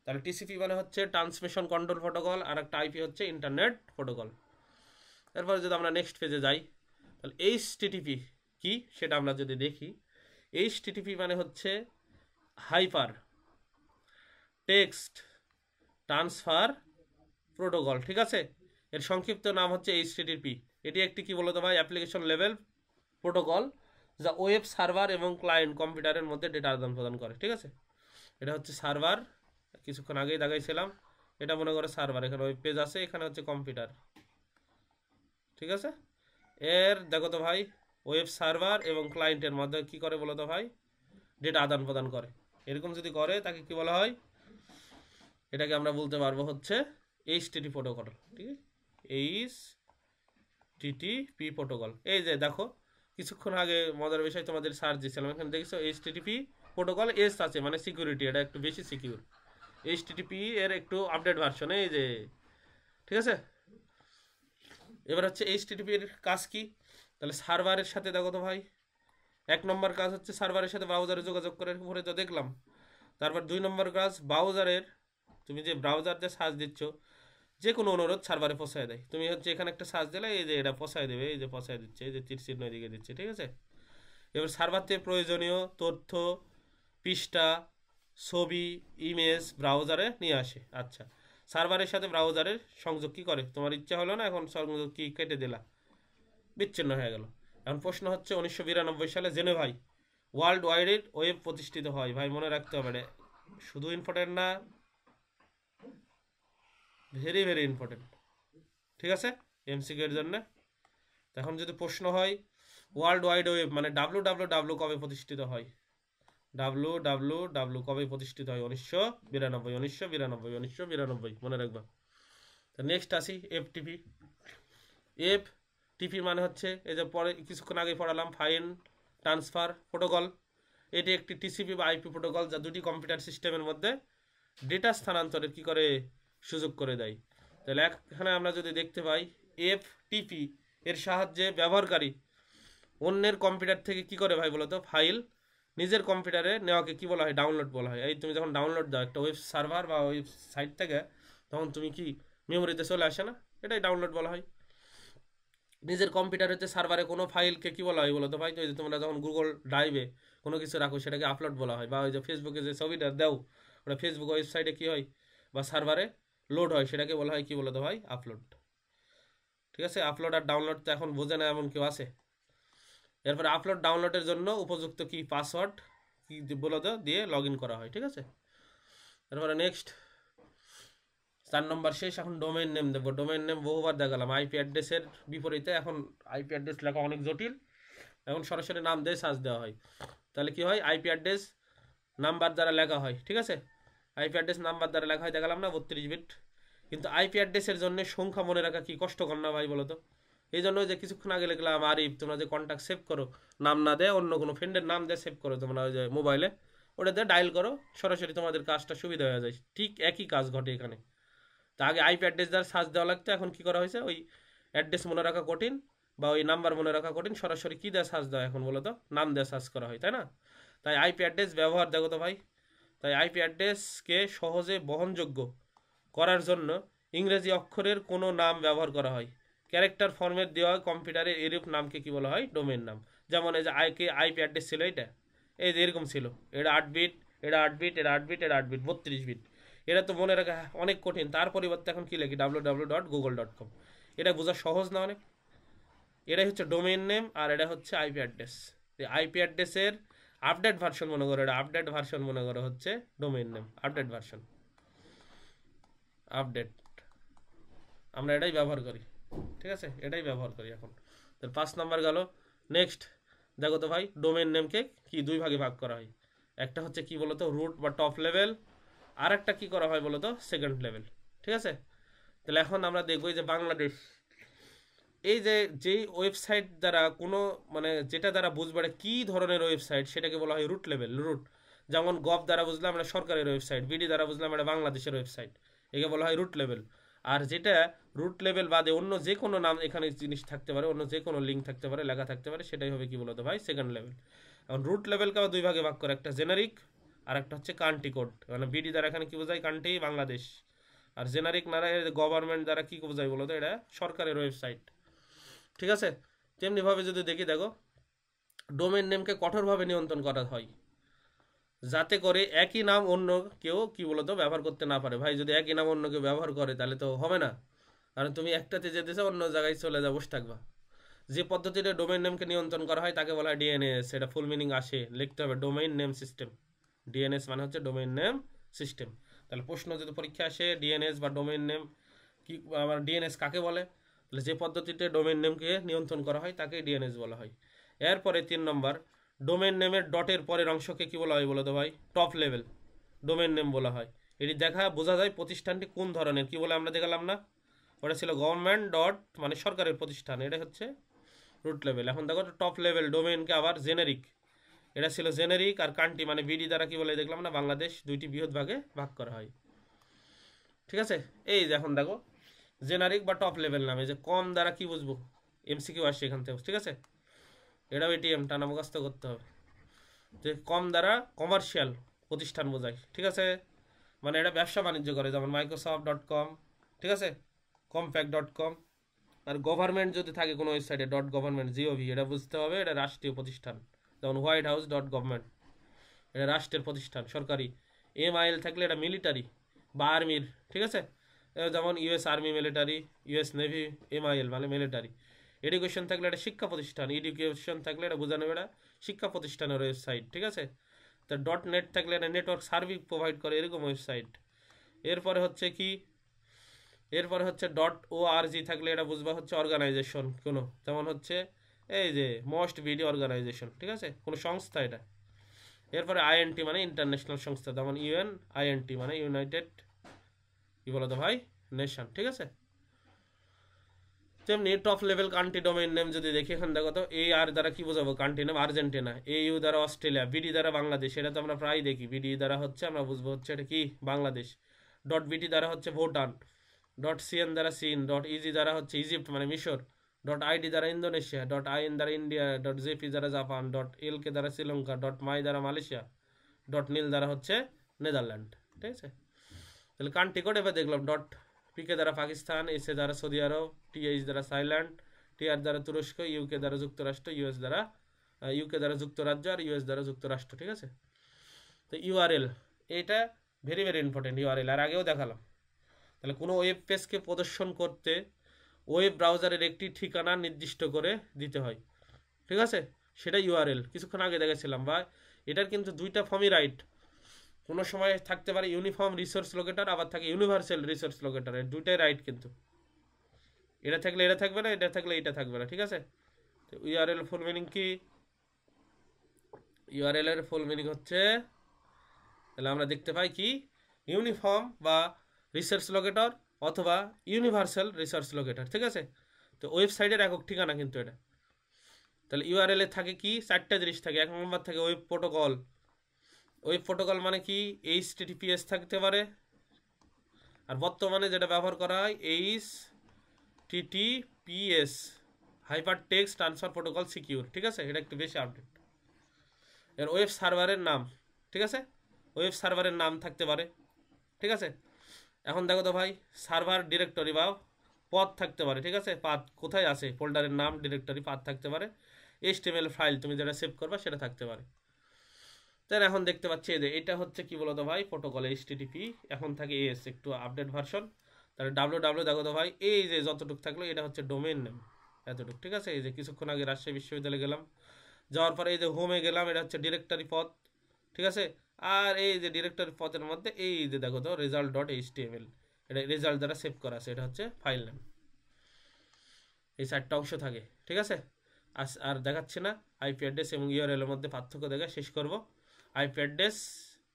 তাহলে টিসিপি মানে হচ্ছে ট্রান্সমিশন কন্ট্রোল প্রোটোকল, আর একটা আইপি হচ্ছে ইন্টারনেট প্রোটোকল। এরপরে যদি আমরা নেক্সট পেজে যাই, তাহলে এইচটিটিপি কি সেটা আমরা যদি দেখি, এইচটিটিপি মানে হচ্ছে হাইপার টেক্সট ট্রান্সফার প্রোটোকল, ঠিক আছে। এর সংক্ষিপ্ত নাম হচ্ছে এইচটিটিপি। এটি একটি কি বলতো ভাই, অ্যাপ্লিকেশন লেভেল প্রোটোকল, যা ওয়েব সার্ভার এবং ক্লায়েন্ট কম্পিউটারের মধ্যে ডেটা আদান প্রদান করে, ঠিক আছে। এটা হচ্ছে সার্ভার, কিছুক্ষণ আগেই দেখাইছিলাম। এটা মনে করে সার্ভার, এখানে ওয়েব পেজ আছে, এখানে হচ্ছে কম্পিউটার, ঠিক আছে। এর দেখো তো ভাই, ওয়েব সার্ভার এবং ক্লায়েন্টের মধ্যে কি করে বলো তো ভাই, ডেটা আদান প্রদান করে। এরকম যদি করে তাকে কি বলা হয়, এটাকে আমরা বলতে পারবো হচ্ছে এইচটিটি প্রোটোকল, ঠিক আছে। এইচটিটিপি প্রোটোকল, এই যে দেখো কিছুক্ষণ আগে মজার বিষয় তোমাদের সার্চ দিয়েছিলাম, এখানে দেখছো এইচটিটিপি প্রোটোকল এস আছে, মানে সিকিউরিটি, এটা একটু বেশি সিকিউর। এইচটিটিপি এর একটু আপডেট ভার্সন, এই যে, ঠিক আছে। এবার হচ্ছে এইচটিটিপির কাজ কি, তাহলে সার্ভারের সাথে দেখো তো ভাই, এক নম্বর কাজ হচ্ছে সার্ভারের সাথে ব্রাউজারে যোগাযোগ করে, উপরে তো দেখলাম। তারপর দুই নম্বর কাজ ব্রাউজারের, তুমি যে ব্রাউজার দিয়ে সার্চ দিচ্ছ যে কোনো অনুরোধ সার্ভারে পৌঁছায় দেয়। তুমি হচ্ছে এখানে একটা সার্চ দিলে এই যে এটা পৌঁছায় দেবে, এই যে পৌঁছায় দিচ্ছে, এই যে তীর চিহ্ন এদিকে দিচ্ছে, ঠিক আছে। এবার সার্ভার থেকে প্রয়োজনীয় তথ্য, পৃষ্ঠা, ছবি, ইমেজ ব্রাউজারে নিয়ে আসে। আচ্ছা, সার্ভারের সাথে ব্রাউজারের সংযোগ কি করে, তোমার ইচ্ছা হলো না, এখন সংযোগ কি কেটে দিলা, বিচ্ছিন্ন হয়ে গেল। এখন প্রশ্ন হচ্ছে 1992 সালে জেনেভায় ওয়ার্ল্ড ওয়াইড ওয়েব প্রতিষ্ঠিত হয়। ভাই মনে রাখতে হবে, শুধু ইম্পর্টেন্ট না, ভেরি ভেরি ইম্পর্টেন্ট, ঠিক আছে, এমসিকিউ এর জন্য। এখন যদি প্রশ্ন হয় ওয়ার্ল্ড ওয়াইড ওয়েব মানে ডাব্লু কবে প্রতিষ্ঠিত হয়, ডাব্লু কবে প্রতিষ্ঠিত হয়, 1992 মনে রাখবা। নেক্সট আসি এফটিপি। এফটিপি মানে হচ্ছে এই যে পরে কিছুক্ষণ আগে পড়ালাম, ফাইল ট্রান্সফার প্রোটোকল, এটি একটি টিসিপি বা আইপি প্রোটোকল যা দুটি কম্পিউটার সিস্টেমের মধ্যে ডেটা স্থানান্তরের কি করে সুযোগ করে দেয়। তাহলে এখানে আমরা যদি দেখতে পাই এফটিপি এর সাহায্যে ব্যবহারকারী অন্যের কম্পিউটার থেকে কি করে ভাই বলতো ফাইল নিজের কম্পিউটারে নেওয়াকে কি বলা হয় ডাউনলোড বলা হয়। এই তুমি যখন ডাউনলোড দাও একটা ওয়েব সার্ভার বা ওয়েবসাইট থেকে তখন তুমি কি মেমোরিতে চলে আসে না, এটাই ডাউনলোড বলা হয়। নিজের কম্পিউটারেতে সার্ভারে কোনো ফাইলকে কি বলা হয় বলতো ভাই, তো তোমরা যখন গুগল ড্রাইভে কোনো কিছু রাখো সেটাকে আপলোড বলা হয়, বা ওই যে ফেসবুকে যে ছবিটা দাও ওটা ফেসবুক ওয়েবসাইটে কি হয় বা সার্ভারে লোড হয় সেটাকে বলা হয় কি বলতো ভাই আপলোড। ঠিক আছে, আপলোড আর ডাউনলোড তো এখন বোঝে না এমন কেউ আছে। এরপরে আপলোড ডাউনলোডের জন্য উপযুক্ত কি পাসওয়ার্ড কি বলতো দিয়ে লগ ইন করা হয়। ঠিক আছে, এরপরে নেক্সট 4 নম্বর শেষ। এখন ডোমেইন নেম দেবো। ডোমেইন নেম বহুবার দেখালাম, আইপি অ্যাড্রেসের বিপরীতে এখন আইপি অ্যাড্রেস লেখা অনেক জটিল, এখন সরাসরি নাম দিয়ে সার্চ দেওয়া হয়। তাহলে কি হয়, আইপি অ্যাড্রেস নাম্বার দ্বারা লেখা হয়। ঠিক আছে, আইপি অ্যাড্রেস নাম্বার দ্বারা লেখা হয় দেখালাম না 32 বিট। কিন্তু আইপি অ্যাড্রেসের জন্য সংখ্যা মনে রাখা কি কষ্টকর না ভাই বলো তো? এই জন্য যে কিছুক্ষণ আগে লিখলাম আরিফ, তোমরা যে কন্ট্যাক্ট সেভ করো নাম না দেয় অন্য কোনো ফ্রেন্ডের নাম দিয়ে সেভ করো তোমরা ওই যে মোবাইলে, ওটা দিয়ে ডায়াল করো সরাসরি তোমাদের কাজটা সুবিধা হয়ে যায়। ঠিক একই কাজ ঘটে এখানে। তা আগে আইপি অ্যাড্রেস দ্বারা সার্চ দেওয়া লাগতো, এখন কি করা হয়েছে ওই অ্যাড্রেস মনে রাখা কঠিন বা ওই নাম্বার মনে রাখা কঠিন, সরাসরি কী দিয়ে সার্চ দেওয়া এখন বলো তো, নাম দিয়ে সার্চ করা হয়, তাই না? তাই আইপি অ্যাড্রেস ব্যবহার দেখো তো ভাই, তাই আইপি অ্যাড্রেসকে সহজে বহনযোগ্য করার জন্য ইংরেজি অক্ষরের কোনো নাম ব্যবহার করা হয়। ক্যারেক্টার ফর্মেট দেওয়া কম্পিউটারের এরূপ নামকে কি বলা হয় ডোমেইন নাম। যেমন এই যে আইপি অ্যাড্রেস ছিল এটা, এই যে এরকম ছিল, এটা 8 বিট, এটা 8 বিট, এটা 8 বিট, এটা 8 বিট, 32 বিট। এটা তো মনে রাখা অনেক কঠিন, তার পরিবর্তে এখন কি লিখি www.google.com। এটা বোঝা সহজ না অনেক? এটাই হচ্ছে ডোমেইন নেম আর এটা হচ্ছে আইপি অ্যাড্রেস। আইপি অ্যাড্রেসের আপডেট ভার্সন মনে করো, এটা আপডেট ভার্সন মনে করো হচ্ছে domain name, update version, update, আমরা এটাই ব্যবহার করি। ঠিক আছে, এটাই ব্যবহার করি এখন। তো 5 নম্বর গেল। নেক্সট দেখো তো ভাই, ডোমেইন নেমকে কি দুই ভাগে ভাগ করা হয়। একটা হচ্ছে কি বলতো রুট বা টপ লেভেল, আর একটা কি করা হয় বলতো সেকেন্ড লেভেল। ঠিক আছে, তাহলে এখন আমরা দেখবো যে বাংলাদেশ এই যে যেই ওয়েবসাইট দ্বারা কোনো মানে যেটা দ্বারা বুঝবে কি ধরনের ওয়েবসাইট সেটাকে বলা হয় রুট লেভেল, রুট। যেমন গভ দ্বারা বুঝলাম এটা সরকারের ওয়েবসাইট, বিডি দ্বারা বুঝলাম এটা বাংলাদেশের ওয়েবসাইট, একে বলা হয় রুট লেভেল। আর যেটা রুট লেভেল বাদে অন্য যে কোনো নাম এখানে জিনিস থাকতে পারে, অন্য যে কোনো লিঙ্ক থাকতে পারে, লেখা থাকতে পারে, সেটাই হবে কি বলতো ভাই সেকেন্ড লেভেল। এখন রুট লেভেলকে আবার দুই ভাগে ভাগ করে, একটা জেনারিক আর একটা হচ্ছে কান্ট্রি কোড। মানে বিডি দ্বারা এখানে কি বোঝায় কান্ট্রি বাংলাদেশ, আর জেনারিক নারা গভর্নমেন্ট দ্বারা কি বোঝায় বলতো এটা সরকারের ওয়েবসাইট। ঠিক আছে, তেমনিভাবে যদি দেখি দেখো ডোমেইন নেমকে কঠোরভাবে নিয়ন্ত্রণ করা হয় যাতে করে একই নাম অন্য কেউ কি বলতো ব্যবহার করতে না পারে। ভাই যদি একই নাম অন্য কেউ ব্যবহার করে তাহলে তো হবে না, কারণ তুমি একটাতে যেতেছো অন্য জায়গায় চলে যা বসে থাকবা। যে পদ্ধতিতে ডোমেইন নেমকে নিয়ন্ত্রণ করা হয় তাকে বলা হয় ডিএনএস। এটা ফুল মিনিং আসে, লিখতে হবে ডোমেইন নেম সিস্টেম। ডিএনএস মানে হচ্ছে ডোমেইন নেম সিস্টেম। তাহলে প্রশ্ন যদি পরীক্ষা আসে ডিএনএস বা ডোমেইন নেম কি, আবার ডিএনএস কাকে বলে, তাহলে যে পদ্ধতিতে ডোমেইন নেমকে নিয়ন্ত্রণ করা হয় তাকে ডিএনএস বলা হয়। এরপরে 3 নম্বর, ডোমেইন নেমের ডটের পরের অংশকে কি বলা হয় বলো তো ভাই টপ লেভেল ডোমেইন নেম বলা হয়। এটি দেখা বোঝা যায় প্রতিষ্ঠানটি কোন ধরনের, কি বলে আমরা দেখালাম না, ওটা ছিল গভর্নমেন্ট ডট মানে সরকারের প্রতিষ্ঠান, এটা হচ্ছে রুট লেভেল। এখন দেখো টপ লেভেল ডোমেইনকে আবার জেনেরিক, এটা ছিল জেনেরিক, আর কান্ট্রি মানে বিডি দ্বারা কি বলে দেখলাম না বাংলাদেশ, দুইটি বৃহৎ ভাগে ভাগ করা হয়। ঠিক আছে, এই যে এখন দেখো জেনারিক বা টপ লেভেল নামে যে কম দ্বারা কি বুঝবো, এমসিকিউ আসছে এখান থেকে। ঠিক আছে, এটাও এটিএম টানা মুখস্থ করতে হবে যে কম দ্বারা কমার্শিয়াল প্রতিষ্ঠান বোঝায়। ঠিক আছে, মানে এটা ব্যবসা বাণিজ্য করে, যেমন মাইক্রোসফট.com, ঠিক আছে, কমপ্যাক্ট.com। আর গভর্নমেন্ট যদি থাকে কোনো ওয়েবসাইটে .গভর্নমেন্ট জিওভি, এটা বুঝতে হবে এটা রাষ্ট্রীয় প্রতিষ্ঠান, যেমন হোয়াইট হাউস .গভর্নমেন্ট, এটা রাষ্ট্রের প্রতিষ্ঠান সরকারি। MIL থাকলে এটা মিলিটারি বা আর্মির। ঠিক আছে, যেমন US army military, US navy, MIL মানে মিলিটারি। এডুকেশন থাকলে এটা শিক্ষা প্রতিষ্ঠান, এডুকেশন থাকলে এটা বোঝানো এটা শিক্ষা প্রতিষ্ঠানের ওয়েবসাইট। ঠিক আছে, তো .নেট থাকলে এটা নেটওয়ার্ক সার্ভিস প্রোভাইড করে এরকম ওয়েবসাইট। এরপরে হচ্ছে কি, এরপরে হচ্ছে .org থাকলে এটা বুঝবা হচ্ছে অর্গানাইজেশন কোনো, যেমন হচ্ছে এই যে মোস্ট ভিডিও অর্গানাইজেশন। ঠিক আছে, কোনো সংস্থা এটা। এরপরে INT মানে ইন্টারন্যাশনাল সংস্থা, যেমন INT মানে ইউনাইটেড কি বলতো ভাই নেশন। ঠিক আছে, তেমনি top level country domain name যদি দেখি, এখানে দেখো তো এ আর দ্বারা কি বোঝাবো, country name Argentina, A you দ্বারা অস্ট্রেলিয়া, বিডি দ্বারা বাংলাদেশ, এটা তো আমরা প্রায় দেখি, বিডি দ্বারা হচ্ছে আমরা বুঝবো হচ্ছে এটা কি বাংলাদেশ, ডট বিটি দ্বারা হচ্ছে ভুটান, ডট সিএন দ্বারা চীন, ডট ইজি দ্বারা হচ্ছে ইজিপ্ট মানে মিশর, ডট আইডি দ্বারা ইন্দোনেশিয়া, ডট আইএন দ্বারা ইন্ডিয়া, ডট জেপি দ্বারা জাপান, ডট এল কে দ্বারা শ্রীলঙ্কা, ডট মাই দ্বারা মালয়েশিয়া, ডট নীল দ্বারা হচ্ছে নেদারল্যান্ড। ঠিক আছে, তাহলে কান্ট্রি কোড এবার দেখলাম, ডট পিকে দ্বারা পাকিস্তান, এস এ দ্বারা সৌদি আরব, টিএইচ দ্বারা থাইল্যান্ড, টিআর দ্বারা তুরস্ক, ইউকে দ্বারা যুক্তরাষ্ট্র, ইউকে দ্বারা যুক্তরাজ্য, আর ইউএস দ্বারা যুক্তরাষ্ট্র। ঠিক আছে, তো ইউআরএল এটা ভেরি ভেরি ইম্পর্টেন্ট, ইউআরএল আর আগেও দেখালাম। তাহলে কোনো ওয়েব পেজকে প্রদর্শন করতে ওয়েব ব্রাউজারের একটি ঠিকানা নির্দিষ্ট করে দিতে হয়। ঠিক আছে, সেটা ইউআরএল কিছুক্ষণ আগে দেখেছিলাম। বা এটার কিন্তু দুইটা ফর্মই রাইট, কোনো সময় থাকতে পারে ইউনিফর্ম রিসোর্স লোকেটর, আবার থাকে ইউনিভার্সাল রিসোর্স লোকেটর, এর দুইটাই রাইট, কিন্তু এটা থাকলে এটা থাকবে না, এটা থাকলে এটা থাকবে না। ঠিক আছে, তো ইউআরএল ফুল মিনিং কি, ইউআরএল এর ফুল মিনিং হচ্ছে, তাহলে আমরা দেখতে পাই কি ইউনিফর্ম বা রিসোর্স লোকেটর অথবা ইউনিভার্সাল রিসোর্স লোকেটর। ঠিক আছে, তো ওয়েবসাইটের একক ঠিকানা কিন্তু এটা। তাহলে ইউআরএল এ থাকে কি চারটা জিনিস থাকে, এক নম্বর থাকে ওয়েব প্রোটোকল, ওয়েব প্রোটোকল মানে কি এইচটিটিপিএস থাকতে পারে, আর বর্তমানে যেটা ব্যবহার করা হয় HTTPS hyper text transfer protocol secure. ঠিক আছে, এটা একটু বেশি আপডেট। এর ওয়েব সার্ভারের নাম, ঠিক আছে, ওয়েব সার্ভারের নাম থাকতে পারে। ঠিক আছে, এখন দেখো তো ভাই, সার্ভার ডিরেক্টরি বা পথ থাকতে পারে। ঠিক আছে, পাথ কোথায় আছে, ফোল্ডারের নাম, ডিরেক্টরি, পাথ থাকতে পারে, এইচটিএমএল ফাইল তুমি যেটা সেভ করবা সেটা থাকতে পারে। তাই এখন দেখতে পাচ্ছি যে এটা হচ্ছে কি বলতো ভাই প্রোটোকল এইচটিটিপি, এখন থাকে এস একটু আপডেট ভার্সন। তাহলে ডাব্লিউ দেখো তো ভাই, এই যে যতটুকু থাকলো এটা হচ্ছে ডোমেইন নেম এতটুকু। ঠিক আছে, এই যে কিছুক্ষণ আগে রাজশাহী বিশ্ববিদ্যালয়ে গেলাম, যাওয়ার পরে এই যে হোমে গেলাম, এটা হচ্ছে ডিরেক্টরি পথ। ঠিক আছে, আর এই যে ডিরেক্টরি পথের মধ্যে এই যে দেখো তো রেজাল্ট ডট এইচটিএমএল, এটা রেজাল্ট দ্বারা সেভ করা আছে, এটা হচ্ছে ফাইল নেম। এই চারটা অংশ থাকে। ঠিক আছে, আর দেখাচ্ছে না আইপি অ্যাড্রেস এবং ইউআরএল এর মধ্যে পার্থক্য দেখা শেষ করব। আইপি অ্যাড্রেস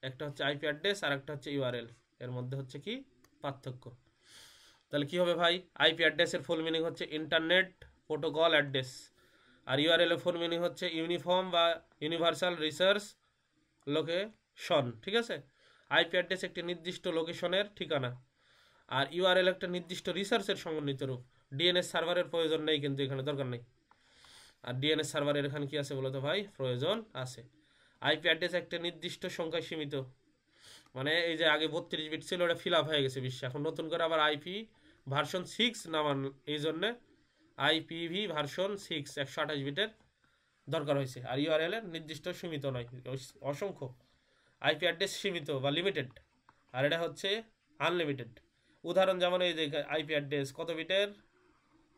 একটা হচ্ছে আইপি অ্যাড্রেস আর একটা হচ্ছে ইউআরএল, এর মধ্যে হচ্ছে কি পার্থক্য। তাহলে কি হবে ভাই, আইপি অ্যাড্রেসের ফুল মিনিং হচ্ছে ইন্টারনেট প্রোটোকল অ্যাড্রেস, আর ইউআরএল এর ফুল মিনিং হচ্ছে ইউনিফর্ম বা ইউনিভার্সাল রিসোর্স লোকেশন। ঠিক আছে, আইপি অ্যাড্রেস একটি নির্দিষ্ট লোকেশনের ঠিকানা, আর ইউআরএল একটা নির্দিষ্ট রিসোর্সের সমন্বিত রূপ। ডিএনএস সার্ভারের প্রয়োজন নেই, কিন্তু এখানে দরকার নেই। আর ডিএনএস সার্ভারের এখানে কি আছে বলতো ভাই, প্রয়োজন আছে। আইপি অ্যাড্রেস একটা নির্দিষ্ট সংখ্যায় সীমিত, মানে এই যে আগে 32 বিট ছিল, ওটা ফিল আপ হয়ে গেছে বিশ্বে, এখন নতুন করে আবার আইপি ভার্সন 6 নামান, এই জন্যে আইপিভি ভার্সন 6 128 বিটের দরকার হয়েছে। আর ইউআরএল এর নির্দিষ্ট সীমিত নয়, অসংখ্য। আইপি অ্যাড্রেস সীমিত বা লিমিটেড, আর এটা হচ্ছে আনলিমিটেড। উদাহরণ যেমন এই যে আইপি অ্যাড্রেস কত বিটের,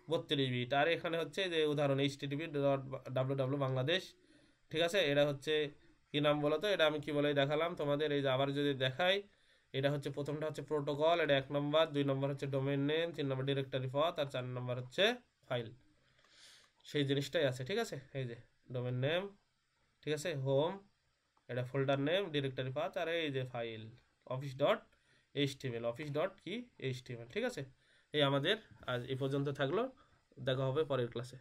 32 বিট, আর এখানে হচ্ছে যে উদাহরণ http.www বাংলাদেশ। ঠিক আছে, এটা হচ্ছে কি নাম বলো তো, এটা আমি কি বলে দেখালাম তোমাদের, এই যে আবার যদি দেখাই, এটা হচ্ছে প্রথমটা হচ্ছে প্রোটোকল, এটা 1 নম্বর, 2 নম্বর হচ্ছে ডোমেইন নেম, 3 নম্বর ডিরেক্টরি পথ, আর 4 নম্বর হচ্ছে ফাইল। সেই জিনিসটাই আছে। ঠিক আছে, এই যে ডোমেইন নেম, ঠিক আছে, হোম, এটা ফোল্ডার নেম, ডিরেক্টরি পাথ, আর এই যে file office dot HTML, office dot কি এইচটিএমএল। ঠিক আছে, এই আমাদের আজ এই পর্যন্ত থাকলো, দেখা হবে পরের ক্লাসে।